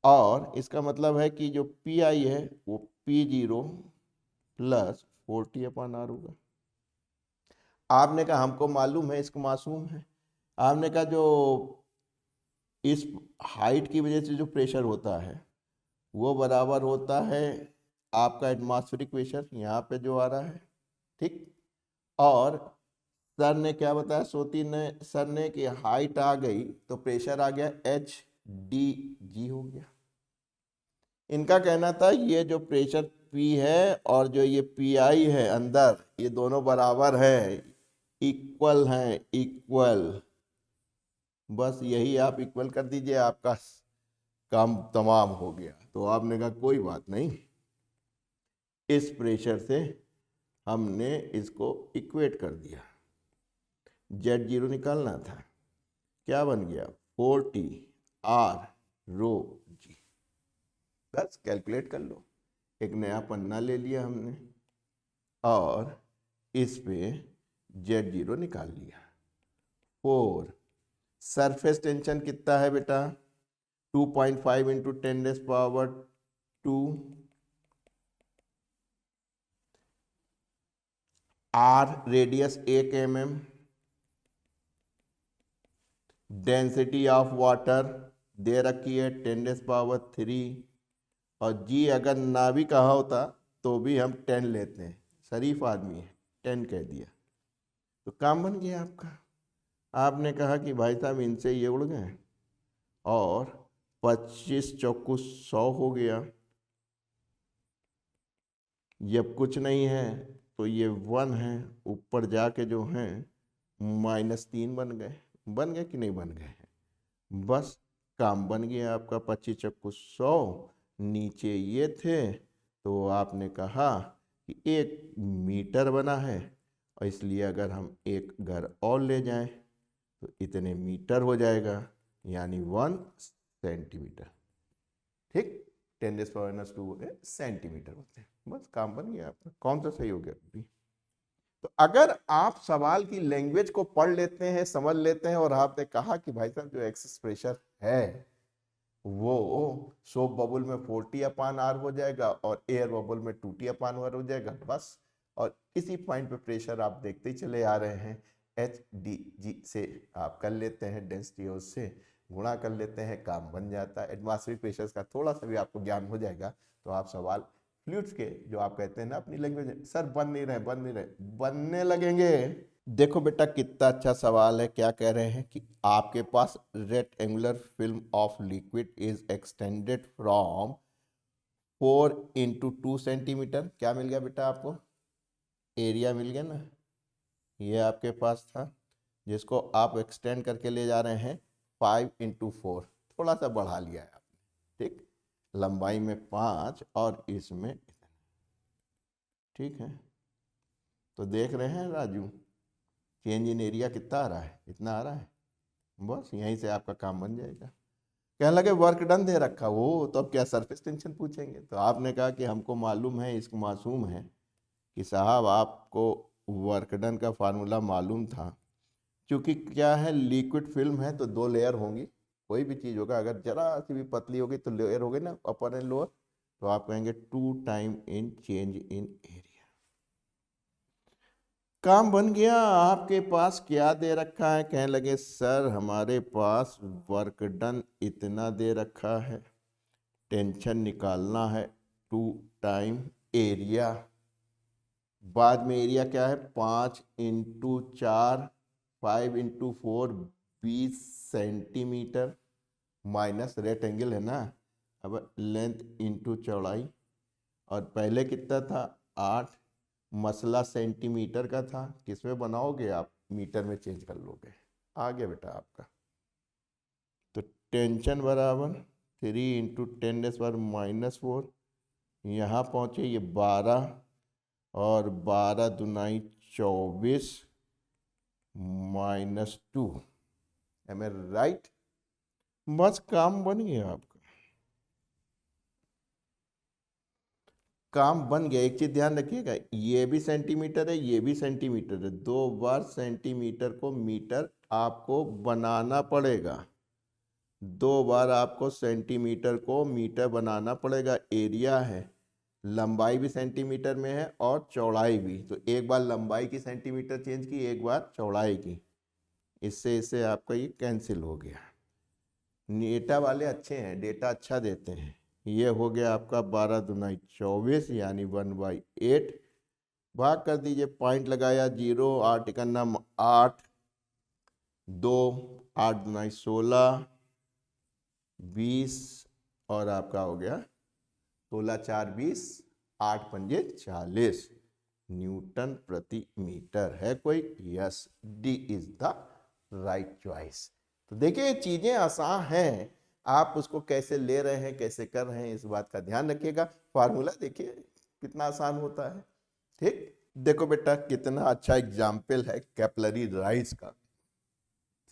और इसका मतलब है कि जो PI है वो P0 प्लस 40/R होगा। आपने कहा हमको मालूम है, इसको मासूम है। आपने कहा जो इस हाइट की वजह से जो प्रेशर होता है वो बराबर होता है आपका एटमॉस्फेरिक प्रेशर, यहाँ पे जो आ रहा है, ठीक। और सर ने क्या बताया, सोती ने सर ने कि हाइट आ गई तो प्रेशर आ गया HDG हो गया। इनका कहना था ये जो प्रेशर P है और जो ये PI है अंदर, ये दोनों बराबर है, इक्वल हैं, इक्वल। बस यही आप इक्वल कर दीजिए, आपका काम तमाम हो गया। तो आपने कहा कोई बात नहीं, इस प्रेशर से हमने इसको इक्वेट कर दिया। Z0 निकालना था, क्या बन गया? 40R रो G। बस कैलकुलेट कर लो। एक नया पन्ना ले लिया हमने और इस पे Z0 निकाल लिया। 4 सरफेस टेंशन कितना है बेटा? 2.5 इंटू 10⁻²। R radius 1 mm। Density of water दे रखी है 10⁻³ और G अगर ना भी कहा होता तो भी हम 10 लेते हैं, शरीफ आदमी है, 10 कह दिया तो काम बन गया आपका। आपने कहा कि भाई साहब इनसे ये उड़ गए और 25 चौकू 100 हो गया, जब कुछ नहीं है तो ये 1 है, ऊपर जाके जो हैं -3 बन गए कि नहीं बन गए? बस काम बन गया आपका। 25 चौकू 100, नीचे ये थे तो आपने कहा कि 1 मीटर बना है और इसलिए अगर हम एक घर और ले जाएं तो इतने मीटर हो जाएगा, यानी 1 सेंटीमीटर। ठीक, 10⁻² सेंटीमीटर होते हैं। बस काम बन गया आपका। कौन सा सही हो गया अभी? तो अगर आप सवाल की लैंग्वेज को पढ़ लेते हैं, समझ लेते हैं और आपने कहा कि भाई साहब जो एक्सेस प्रेशर है वो सोप बबल में 40/R हो जाएगा और एयर बबल में 2T/R हो जाएगा, बस। और इसी पॉइंट पे प्रेशर आप देखते ही चले आ रहे हैं, HDG से आप कर लेते हैं, डेंसिटी उससे गुणा कर लेते हैं, काम बन जाता है। एटमॉस्फेरिक प्रेशर का थोड़ा सा भी आपको ज्ञान हो जाएगा तो आप सवाल फ्लूइड्स के जो आप कहते हैं ना अपनी लैंग्वेज में, सर बन नहीं रहे, बनने लगेंगे। देखो बेटा कितना अच्छा सवाल है। क्या कह रहे हैं कि आपके पास rectangular film of liquid is extended from 4 into 2 centimetre. क्या मिल गया बेटा आपको? एरिया मिल गया ना, ये आपके पास था जिसको आप एक्सटेंड करके ले जा रहे हैं 5 इंटू 4, थोड़ा सा बढ़ा लिया है आपने, ठीक। लंबाई में 5 और इसमें, ठीक है। तो देख रहे हैं राजू, चेंज इन एरिया कितना आ रहा है, इतना आ रहा है। बस यहीं से आपका काम बन जाएगा। कहने लगे वर्क डन दे रखा, वो तो अब क्या सरफेस टेंशन पूछेंगे। तो आपने कहा कि हमको मालूम है, इसको मासूम है कि साहब आपको वर्क डन का फार्मूला मालूम था। क्योंकि क्या है, लिक्विड फिल्म है तो 2 लेयर होंगी। कोई भी चीज़ होगा अगर जरा सी भी पतली होगी तो लेयर हो गई ना, अपर एंड लोअर। तो आप कहेंगे 2 time in change in area. काम बन गया। आपके पास क्या दे रखा है? कहने लगे सर हमारे पास वर्क डन इतना दे रखा है, टेंशन निकालना है 2 टाइम एरिया। बाद में एरिया क्या है, 5 into 4, 5 into 4, 20 centimetre, minus rectangle है ना, अब लेंथ इंटू चौड़ाई। और पहले कितना था, 8, मसला सेंटीमीटर का था। किस में बनाओगे आप, मीटर में चेंज कर लोगे। आ गया बेटा आपका। तो टेंशन बराबर 3 इंटू 10⁻⁻4, यहाँ पहुँचे ये 12, और 12 दूनाई 24 -2। M I right? बस काम बन गया आपका। काम बन गया। एक चीज ध्यान रखिएगा, ये भी सेंटीमीटर है, ये भी सेंटीमीटर है। 2 बार सेंटीमीटर को मीटर आपको बनाना पड़ेगा। 2 बार आपको सेंटीमीटर को मीटर बनाना पड़ेगा। एरिया है, लंबाई भी सेंटीमीटर में है और चौड़ाई भी। तो एक बार लंबाई की सेंटीमीटर चेंज की, एक बार चौड़ाई की। इससे आपका ये कैंसिल हो गया। डेटा वाले अच्छे हैं, डेटा अच्छा देते हैं। ये हो गया आपका 12 दूनाई 24 यानी 1/8। भाग कर दीजिए, पॉइंट लगाया 0, 8 का नाम 8, 2, 8 दूनाई 16, 20, और आपका हो गया 16 4 20, 8 पंजे 40 न्यूटन प्रति मीटर। है कोई? Yes, D is the right choice. तो देखिए चीजें आसान हैं, आप उसको कैसे ले रहे हैं, कैसे कर रहे हैं, इस बात का ध्यान रखिएगा। फार्मूला देखिए कितना आसान होता है। ठीक, देखो बेटा कितना अच्छा एग्जाम्पल है कैपिलरी राइज का।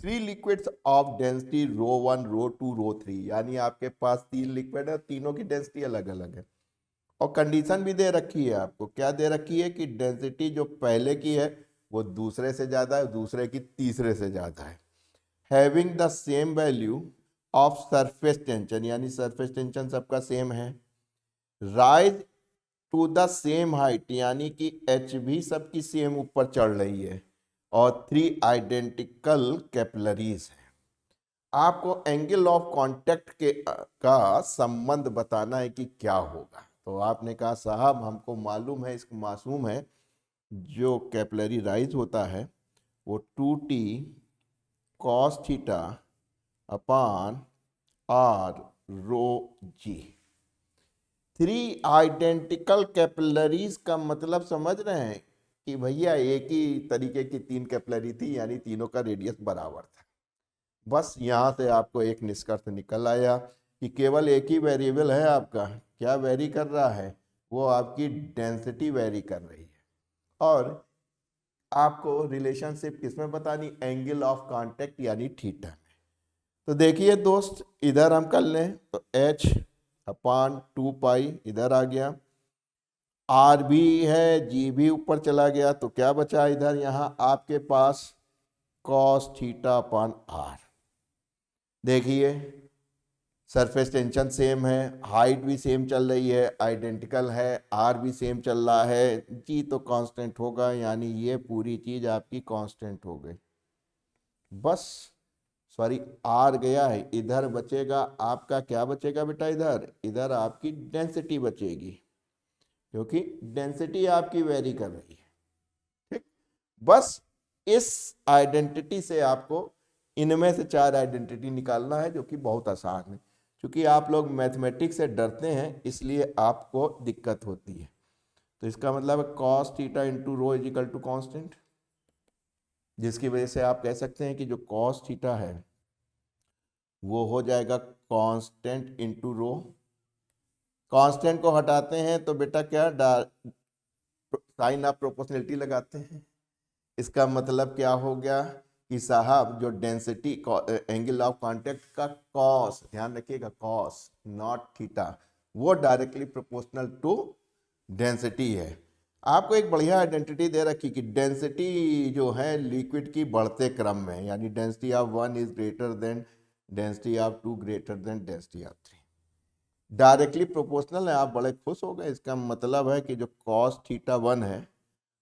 3 लिक्विड्स ऑफ डेंसिटी ρ1 ρ2 ρ3, यानी आपके पास 3 लिक्विड है, तीनों की डेंसिटी अलग अलग है। और कंडीशन भी दे रखी है आपको। क्या दे रखी है कि डेंसिटी जो पहले की है वो दूसरे से ज्यादा है, दूसरे की तीसरे से ज्यादा है। Having the same value of surface tension, यानी सरफेस टेंशन सबका सेम है। Rise to the same height, यानी कि एच भी सबकी सेम ऊपर चढ़ रही है। और 3 आइडेंटिकल कैपिलरीज है। आपको एंगल ऑफ कांटेक्ट के का संबंध बताना है कि क्या होगा। तो आपने कहा साहब हमको मालूम है, इसको मासूम है, जो कैपिलरी राइज होता है वो 2t cos theta upon r रो जी। 3 आइडेंटिकल कैपिलरीज का मतलब समझ रहे हैं कि भैया एक ही तरीके की 3 कैपिलरी थी, यानी तीनों का रेडियस बराबर था। बस यहाँ से आपको एक निष्कर्ष निकल आया कि केवल एक ही वेरिएबल है आपका। क्या वेरी कर रहा है? वो आपकी डेंसिटी वेरी कर रही है। और आपको रिलेशनशिप किसमें बतानी? एंगल ऑफ कांटेक्ट यानी थीटा में। तो देखिए दोस्त, इधर हम कर लें तो h अपान 2 इधर आ गया, r भी है, g भी ऊपर चला गया, तो क्या बचा इधर? यहाँ आपके पास cos थीटा अपान r। देखिए सरफेस टेंशन सेम है, हाइट भी सेम चल रही है, आइडेंटिकल है, r भी सेम चल रहा है, g तो कांस्टेंट होगा, यानी ये पूरी चीज आपकी कांस्टेंट हो गई। बस सॉरी, r गया है, इधर बचेगा आपका क्या बचेगा बेटा? इधर आपकी डेंसिटी बचेगी, क्योंकि डेंसिटी आपकी वेरी कर रही है। ठीक, बस इस आइडेंटिटी से आपको इनमें से 4 आइडेंटिटी निकालना है, जो कि बहुत आसान है। क्योंकि आप लोग मैथमेटिक्स से डरते हैं, इसलिए आपको दिक्कत होती है। तो इसका मतलब है cos theta into rho is equal to constant, जिसकी वजह से आप कह सकते हैं कि जो cos थीटा है वो हो जाएगा कांस्टेंट इंटू रो। कांस्टेंट को हटाते हैं तो बेटा क्या साइन ऑफ प्रोपोर्शनलिटी लगाते हैं। इसका मतलब क्या हो गया कि साहब जो डेंसिटी एंगल ऑफ कांटेक्ट का कॉस, ध्यान रखिएगा कॉस नॉट थीटा, वो डायरेक्टली प्रोपोर्शनल टू डेंसिटी है। आपको एक बढ़िया आइडेंटिटी दे रखी कि डेंसिटी जो है लिक्विड की बढ़ते क्रम में, यानी density of 1 is greater then density of 2 greater than density of 3, directly proportional है। आप बड़े खुश हो गए। इसका मतलब है कि जो कॉस थीटा 1 है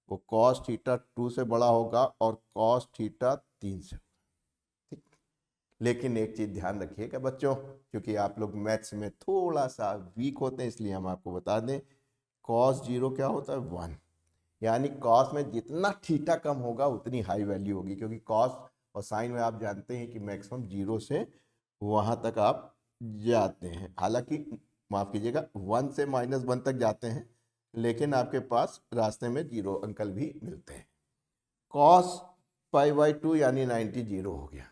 वो कॉस थीटा 2 से बड़ा होगा और कॉस थीटा 3 से। ठीक, लेकिन एक चीज ध्यान रखिएगा बच्चों, क्योंकि आप लोग मैथ्स में थोड़ा सा वीक होते हैं, इसलिए हम आपको बता दें कॉस 0 क्या होता है 1, यानी कॉस में जितना थीटा कम होगा उतनी हाई वैल्यू होगी, क्योंकि कॉस और साइन में आप जानते हैं कि मैक्सिमम 0 से वहां तक आप जाते हैं। हालांकि माफ कीजिएगा 1 से -1 तक जाते हैं, लेकिन आपके पास रास्ते में 0 अंकल भी मिलते हैं। कॉस π/2 यानी 90 0 हो गया।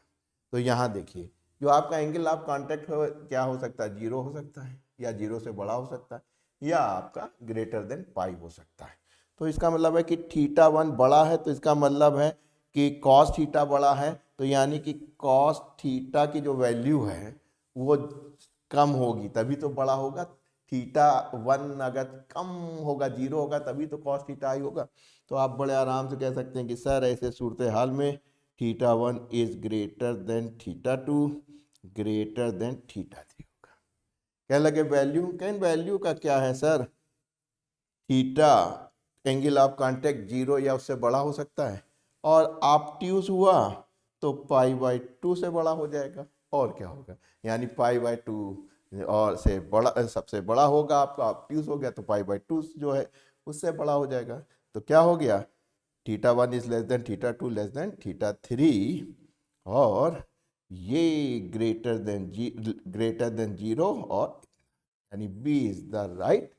तो यहाँ देखिए जो आपका एंगल ऑफ कांटेक्ट हो क्या हो सकता है, 0 हो सकता है, या 0 से बड़ा हो सकता है, या आपका ग्रेटर देन पाई हो सकता है। तो इसका मतलब है कि थीटा 1 बड़ा है, तो इसका मतलब है कि कॉस थीटा बड़ा है, तो यानी कि कॉस थीटा की जो वैल्यू है वो कम होगी तभी तो बड़ा होगा। थीटा 1 अगर कम होगा 0 होगा तभी तो कॉस थीटा आई होगा। तो आप बड़े आराम से कह सकते हैं कि सर ऐसे सूरत हाल में theta 1 is greater then theta 2 greater than theta 3 होगा। क्या लगे वैल्यू, कैन वैल्यू का क्या है sir, theta angle of contact 0 या उससे बड़ा हो सकता है, और ऑब्ट्यूज हुआ तो π/2 से बड़ा हो जाएगा। और क्या होगा, यानी π/2 और से बड़ा, सबसे बड़ा होगा आपका ऑब्ट्यूज हो गया तो π/2 जो है उससे बड़ा हो जाएगा। तो क्या हो गया, theta 1 is less than theta 2 less than theta 3, और ये ग्रेटर देन 0, और यानी बी इज द राइट।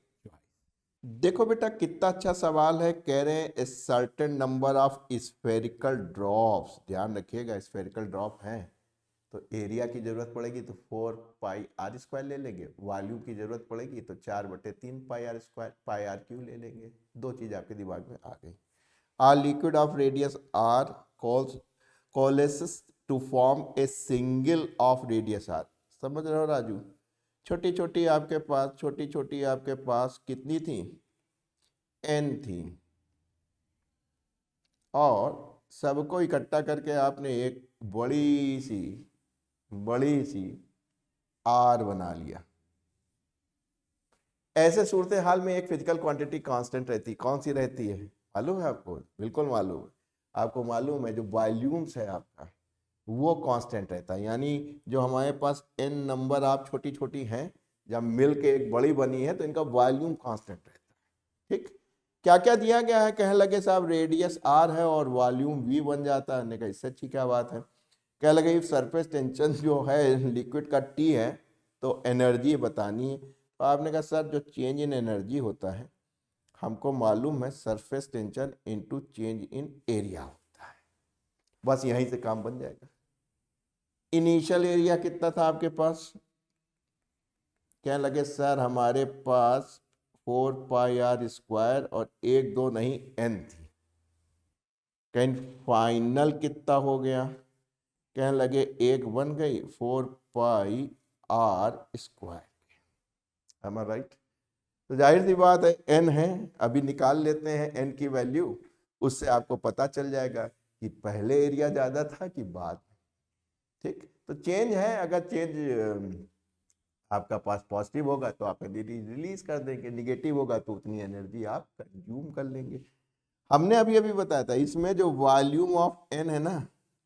देखो बेटा कितना अच्छा सवाल है। कह रहे हैं certain number of spherical drops, ध्यान रखिएगा स्फेरिकल ड्रॉप हैं तो एरिया की जरूरत पड़ेगी तो 4πr² ले लेंगे, वॉल्यूम की जरूरत पड़ेगी तो 4/3 πr² ले लेंगे। दो चीज आपके दिमाग में आ गई। A liquid of radius r coalesces to form a single of radius r। समझ रहे हो राजू, छोटी छोटी आपके पास कितनी थी, n थी, और सबको इकट्ठा करके आपने एक बड़ी सी r बना लिया। ऐसे सूरत हाल में एक फिजिकल क्वांटिटी कांस्टेंट रहती, कौन सी रहती है मालूम है आपको? बिल्कुल मालूम है आपको, मालूम है जो वॉल्यूम्स है आपका वो कांस्टेंट रहता है। यानी जो हमारे पास n नंबर आप छोटी छोटी हैं, जब मिल के एक बड़ी बनी है तो इनका वॉल्यूम कांस्टेंट रहता है। ठीक, क्या क्या दिया गया है, कह लगे साहब रेडियस r है और वॉल्यूम v बन जाता है। कहा इससे अच्छी क्या बात है। कह लगे इफ सरफेस टेंशन जो है लिक्विड का t है तो एनर्जी बतानी है। तो आपने कहा सर जो चेंज इन एनर्जी होता है हमको मालूम है surface tension into change in area होता है, बस यहीं से काम बन जाएगा। इनिशियल एरिया कितना था आपके पास, क्या लगे सर हमारे पास 4πr² और 1 2 नहीं n थी। कहीं फाइनल कितना हो गया, कहने लगे एक बन गई 4πr²। am I right? तो जाहिर सी बात है n है, अभी निकाल लेते हैं n की वैल्यू, उससे आपको पता चल जाएगा कि पहले एरिया ज़्यादा था कि बाद में। ठीक, तो चेंज है, अगर चेंज आपका पास पॉजिटिव होगा तो आप एनर्जी रिलीज कर देंगे, निगेटिव होगा तो उतनी एनर्जी आप कंज्यूम कर लेंगे। हमने अभी बताया था इसमें जो वॉल्यूम ऑफ n है ना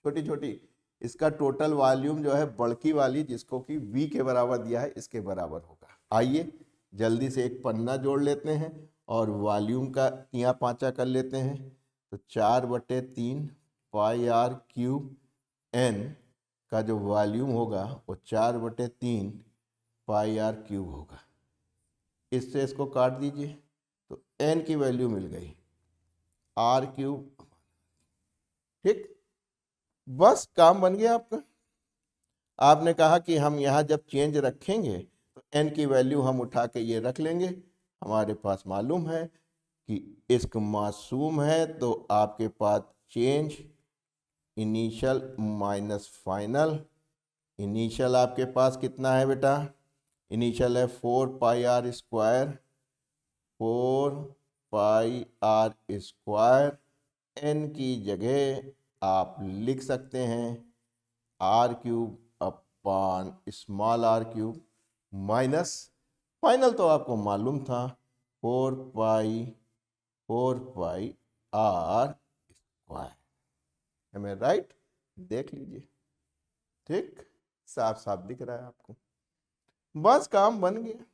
छोटी छोटी, इसका टोटल वॉल्यूम जो है बड़की वाली जिसको कि v के बराबर दिया है इसके बराबर होगा। आइए जल्दी से एक पन्ना जोड़ लेते हैं और वॉल्यूम का 3 कर लेते हैं। तो 4/3 πr³ n का जो वॉल्यूम होगा वो 4/3 πr³ होगा। इससे इसको काट दीजिए तो n की वैल्यू मिल गई r³। ठीक, बस काम बन गया आपका। आपने कहा कि हम यहाँ जब चेंज रखेंगे तो n की वैल्यू हम उठा के ये रख लेंगे, हमारे पास मालूम है कि इश्क मासूम है तो आपके पास change initial minus final. Initial आपके पास कितना है बेटा? इनिशियल है 4πr², 4πr²। n की जगह आप लिख सकते हैं r³ अपान स्मॉल r³ माइनस फाइनल तो आपको मालूम था 4πr²। M I right? देख लीजिए, ठीक, साफ साफ दिख रहा है आपको। बस काम बन गया।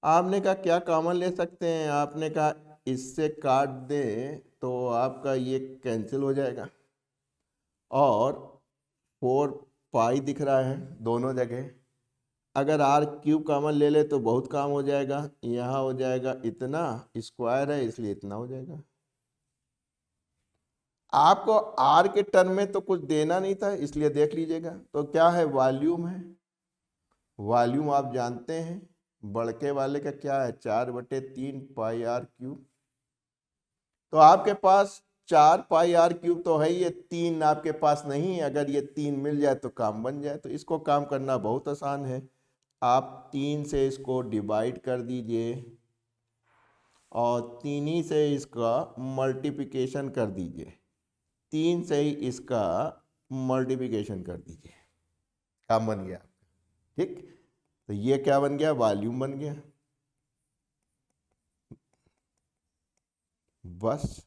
आपने कहा क्या कॉमन ले सकते हैं, आपने कहा इससे काट दे तो आपका ये कैंसिल हो जाएगा और 4π दिख रहा है दोनों जगह। अगर r³ कॉमन ले ले तो बहुत काम हो जाएगा, यहाँ हो जाएगा इतना, स्क्वायर है इसलिए इतना हो जाएगा। आपको r के टर्म में तो कुछ देना नहीं था इसलिए देख लीजिएगा। तो क्या है? वॉल्यूम है। वॉल्यूम आप जानते हैं बड़के वाले का क्या है? 4/3πr³। तो आपके पास 4πr³ तो है, ये 3 आपके पास नहीं है। अगर ये 3 मिल जाए तो काम बन जाए। तो इसको काम करना बहुत आसान है। आप 3 से इसको डिवाइड कर दीजिए और 3 ही से इसका मल्टीप्लिकेशन कर दीजिए, 3 से ही इसका मल्टीप्लिकेशन कर दीजिए, काम बन गया। ठीक, तो ये क्या बन गया? वॉल्यूम बन गया। बस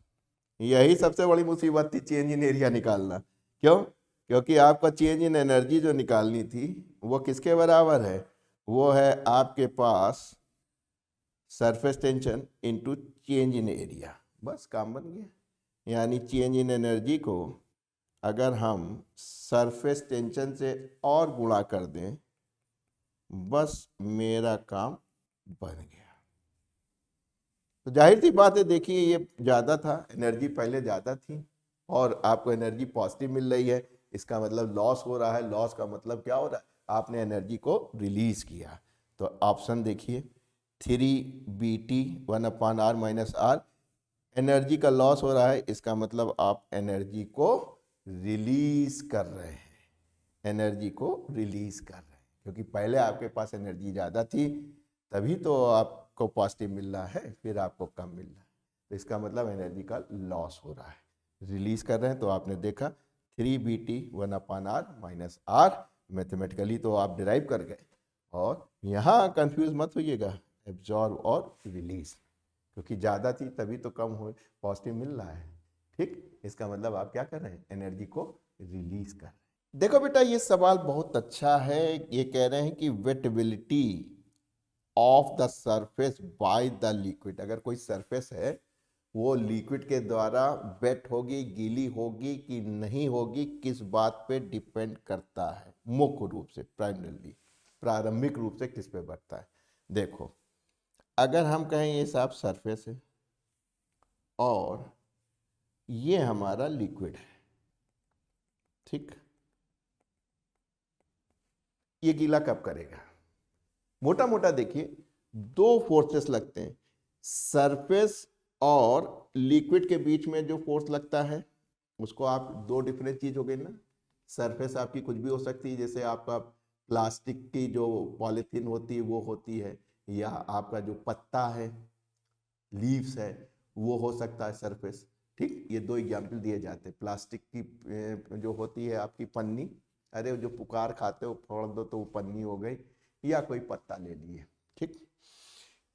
यही सबसे बड़ी मुसीबत थी, चेंज इन एरिया निकालना। क्यों? क्योंकि आपका चेंज इन एनर्जी जो निकालनी थी वो किसके बराबर है? वो है आपके पास surface tension into change in area. बस काम बन गया। यानी चेंज इन एनर्जी को अगर हम सरफेस टेंशन से और गुणा कर दें, बस मेरा काम बन गया। तो जाहिर सी बात है, देखिए ये ज़्यादा था, एनर्जी पहले ज़्यादा थी और आपको एनर्जी पॉजिटिव मिल रही है, इसका मतलब लॉस हो रहा है। लॉस का मतलब क्या हो रहा है? आपने एनर्जी को रिलीज किया। तो ऑप्शन देखिए 3BT 1/r-r, एनर्जी का लॉस हो रहा है, इसका मतलब आप एनर्जी को रिलीज कर रहे हैं, एनर्जी को रिलीज कर रहे हैं। क्योंकि पहले आपके पास एनर्जी ज़्यादा थी तभी तो आपको पॉजिटिव मिल रहा है, फिर आपको कम मिल रहा है। तो इसका मतलब एनर्जी का लॉस हो रहा है, रिलीज कर रहे हैं। तो आपने देखा 3BT 1/r-r, मैथमेटिकली तो आप डिराइव कर गए। और यहाँ कंफ्यूज मत होइएगा, एब्जॉर्ब और रिलीज, क्योंकि ज़्यादा थी तभी तो कम हो, पॉजिटिव मिल रहा है। ठीक, इसका मतलब आप क्या कर रहे हैं? एनर्जी को रिलीज कर रहे हैं। देखो बेटा, ये सवाल बहुत अच्छा है। ये कह रहे हैं कि wettability of the surface by the liquid. अगर कोई सरफेस है वो लिक्विड के द्वारा वेट होगी, गीली होगी कि नहीं होगी, किस बात पे डिपेंड करता है? मुख्य रूप से, प्राइमरीली, प्रारंभिक रूप से किस पे बढ़ता है? देखो, अगर हम कहें ये साफ सरफेस है और ये हमारा लिक्विड है, ठीक, ये गीला कब करेगा? मोटा मोटा देखिए, दो फोर्सेस लगते हैं। सरफेस और लिक्विड के बीच में जो फोर्स लगता है उसको आप, दो डिफरेंट चीज हो गई ना। सरफेस आपकी कुछ भी हो सकती है, जैसे आपका प्लास्टिक की जो पॉलीथीन होती है वो होती है, या आपका जो पत्ता है, लीव्स है, वो हो सकता है सरफेस। ठीक, ये दो एग्जाम्पल दिए जाते हैं। प्लास्टिक की जो होती है आपकी पन्नी, अरे जो पुकार खाते हो फोड़ दो तो वो पन्नी हो गई, या कोई पत्ता ले लिए। ठीक,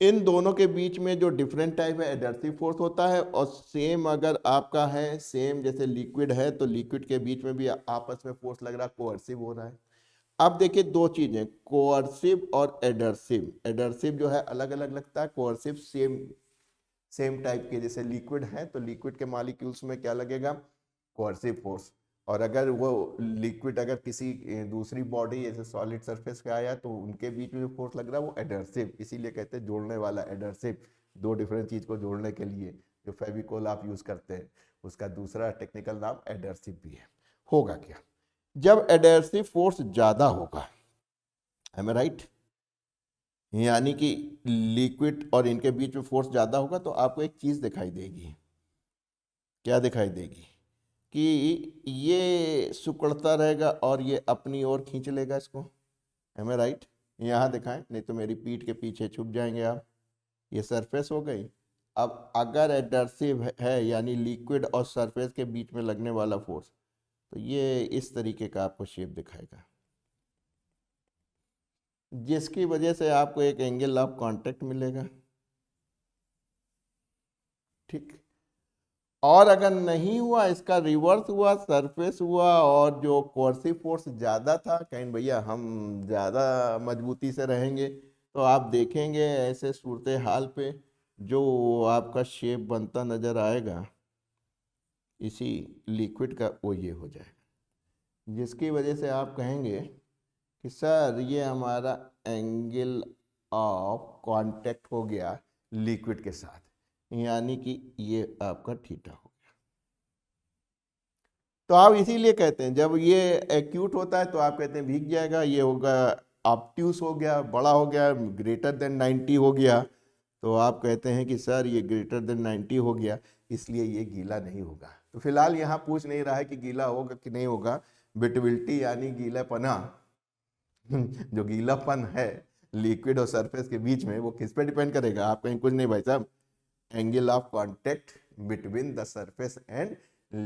इन दोनों के बीच में जो डिफरेंट टाइप है एडर्सिव फोर्स होता है। और सेम अगर आपका है, सेम जैसे लिक्विड है तो लिक्विड के बीच में भी आपस में फोर्स लग रहा है, कोअर्सिव हो रहा है। अब देखिए दो चीजें, कोअर्सिव और एडर्सिव। एडर्सिव जो है अलग अलग लगता है, कोअर्सिव सेम टाइप के। जैसे लिक्विड है तो लिक्विड के मॉलिक्यूल्स में क्या लगेगा? Coercive force. और अगर वो लिक्विड अगर किसी दूसरी बॉडी जैसे सॉलिड सरफेस पे आया तो उनके बीच में जो फोर्स लग रहा है वो एडर्सिव, इसीलिए कहते हैं जोड़ने वाला, एडर्सिव। दो डिफरेंट चीज को जोड़ने के लिए जो फेविकोल आप यूज करते हैं उसका दूसरा टेक्निकल नाम एडर्सिव भी है। होगा क्या? जब एडर्सिव फोर्स ज्यादा होगा, am I right? यानी कि लिक्विड और इनके बीच में फोर्स ज़्यादा होगा तो आपको एक चीज़ दिखाई देगी। क्या दिखाई देगी? कि ये सिकुड़ता रहेगा और ये अपनी ओर खींच लेगा इसको। M I right? यहाँ दिखाएं, नहीं तो मेरी पीठ के पीछे छुप जाएंगे आप। ये सरफेस हो गई। अब अगर एडर्सिव है यानी लिक्विड और सरफेस के बीच में लगने वाला फोर्स, तो ये इस तरीके का आपको शेप दिखाएगा, जिसकी वजह से आपको एक एंगल ऑफ कांटेक्ट मिलेगा। ठीक। और अगर नहीं हुआ, इसका रिवर्स हुआ, सरफेस हुआ और जो कोर्सिव फोर्स ज़्यादा था, कहीं भैया हम ज़्यादा मजबूती से रहेंगे, तो आप देखेंगे ऐसे सूरत हाल पे जो आपका शेप बनता नज़र आएगा इसी लिक्विड का, वो ये हो जाएगा, जिसकी वजह से आप कहेंगे कि सर ये हमारा एंगल ऑफ कांटेक्ट हो गया लिक्विड के साथ, यानी कि ये आपका थीटा हो गया। तो आप इसीलिए कहते हैं जब ये एक्यूट होता है तो आप कहते हैं भीग जाएगा, ये होगा ऑब्ट्यूस हो गया, बड़ा हो गया, ग्रेटर देन 90 हो गया, तो आप कहते हैं कि सर ये ग्रेटर देन 90 हो गया इसलिए ये गीला नहीं होगा। तो फिलहाल यहाँ पूछ नहीं रहा है कि गीला होगा कि नहीं होगा। बिटबिलिटी यानी गीलापना, जो गीलापन है लिक्विड और सरफेस के बीच में, वो किस पे डिपेंड करेगा? आप कहीं कुछ नहीं भाई साहब, angle of contact between the surface and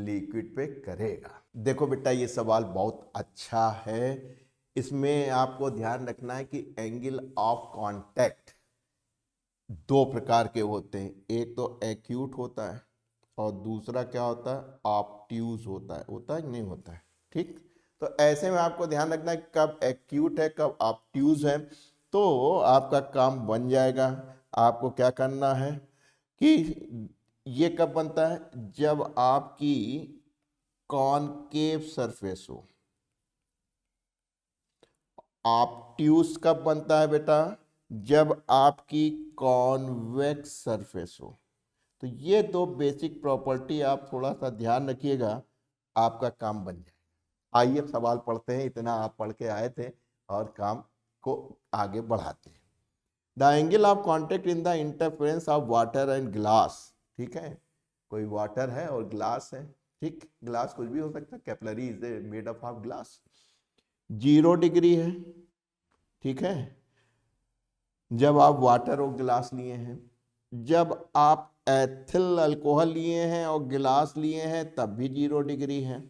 liquid पे करेगा। देखो बेटा ये सवाल बहुत अच्छा है। इसमें आपको ध्यान रखना है कि एंगल ऑफ कांटेक्ट दो प्रकार के होते हैं, एक तो एक्यूट होता है और दूसरा क्या होता है? ऑब्ट्यूज होता है। होता है कि नहीं होता है? ठीक। तो ऐसे में आपको ध्यान रखना है कब एक्यूट है कब ऑब्ट्यूज है, तो आपका काम बन जाएगा। आपको क्या करना है कि ये कब बनता है? जब आपकी कॉनकेव सरफेस हो। ऑब्ट्यूज कब बनता है बेटा? जब आपकी कॉन्वेक्स सरफेस हो। तो ये दो बेसिक प्रॉपर्टी आप थोड़ा सा ध्यान रखिएगा, आपका काम बन जाए। आइए अब सवाल पढ़ते हैं, इतना आप पढ़ के आए थे और काम को आगे बढ़ाते हैं। The angle of contact in the interference of water and glass. ठीक है, कोई वाटर है और ग्लास है। ठीक, ग्लास कुछ भी हो सकता है, capillary is made up of glass. 0 degree है। ठीक है, जब आप वाटर और गिलास लिए हैं। जब आप एथिल अल्कोहल लिए हैं और गिलास लिए हैं तब भी 0 डिग्री है।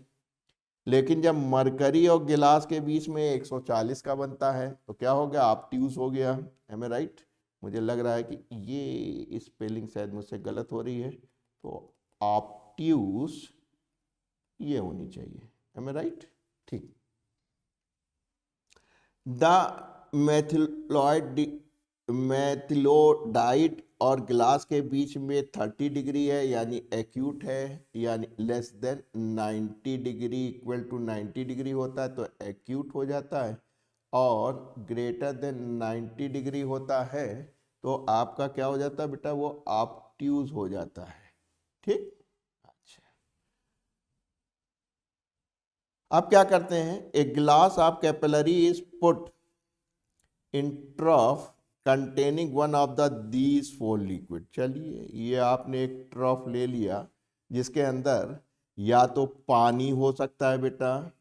लेकिन जब मरकरी और गिलास के बीच में 140 का बनता है तो क्या हो गया? ऑब्ट्यूज हो गया। M I right? मुझे लग रहा है कि ये स्पेलिंग शायद मुझसे गलत हो रही है, तो ऑब्ट्यूज ये होनी चाहिए। M I right? ठीक। द मेथिलोडाइड और ग्लास के बीच में 30 डिग्री है यानी एक्यूट है, यानी less than 90 degree equal to 90 degree होता है तो एक्यूट हो जाता है, और ग्रेटर देन 90 डिग्री होता है तो आपका क्या हो जाता है बेटा? वो ऑब्ट्यूज हो जाता है। ठीक। अच्छा, आप क्या करते हैं? एक ग्लास आप capillary is put in trough containing one of the these 4 liquid. चलिए ये आपने एक ट्रफ ले लिया जिसके अंदर या तो पानी हो सकता है बेटा,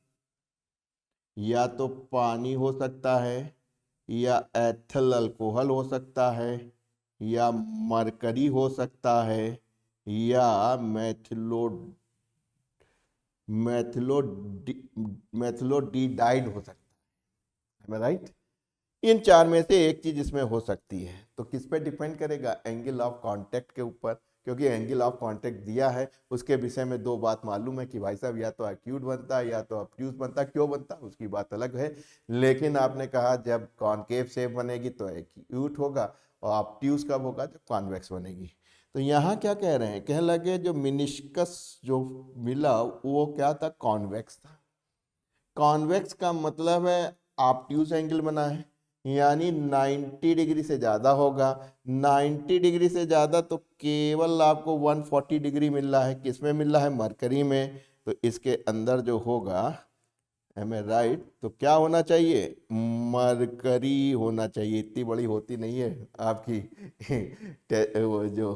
या तो पानी हो सकता है, या एथिल अल्कोहल हो सकता है, या मरकरी हो सकता है, या मैथिलोडिडाइड हो सकता है। राइट? इन चार में से एक चीज इसमें हो सकती है। तो किस पे डिपेंड करेगा? एंगल ऑफ कांटेक्ट के ऊपर, क्योंकि एंगल ऑफ कांटेक्ट दिया है उसके विषय में दो बात मालूम है कि भाई साहब या तो एक्यूट बनता है या तो ऑब्ट्यूज बनता है। क्यों बनता है उसकी बात अलग है, लेकिन आपने कहा जब कॉनकेव शेप बनेगी तो एक्यूट होगा, और ऑब्ट्यूज कब होगा? जब कॉन्वेक्स बनेगी। तो यहाँ क्या कह रहे हैं? कह लगे जो मिनिस्कस जो मिला वो क्या था? कॉन्वेक्स था। कॉन्वेक्स का मतलब है ऑब्ट्यूज एंगल बना है, यानी 90 डिग्री से ज़्यादा होगा। 90 डिग्री से ज़्यादा तो केवल आपको 140 डिग्री मिल रहा है। किस में मिल रहा है? मरकरी में। तो इसके अंदर जो होगा एम ए राइट? तो क्या होना चाहिए? मरकरी होना चाहिए। इतनी बड़ी होती नहीं है आपकी वो जो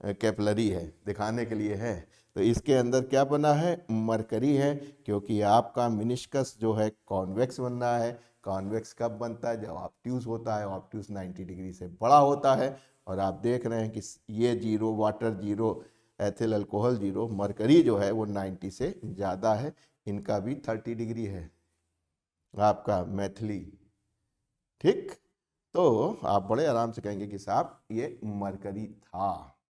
कैपलरी है, दिखाने के लिए है। तो इसके अंदर क्या बना है? मरकरी है, क्योंकि आपका मिनिस्कस जो है कॉन्वेक्स बनना है। कॉन्वेक्स कब बनता है? जब ऑब्ट्यूज होता है। ऑब्ट्यूज 90 डिग्री से बड़ा होता है। और आप देख रहे हैं कि ये zero, water zero, ethyl alcohol zero, mercury जो है वो 90 से ज़्यादा है। इनका भी 30 डिग्री है आपका मैथिली। ठीक, तो आप बड़े आराम से कहेंगे कि साहब ये मरकरी था।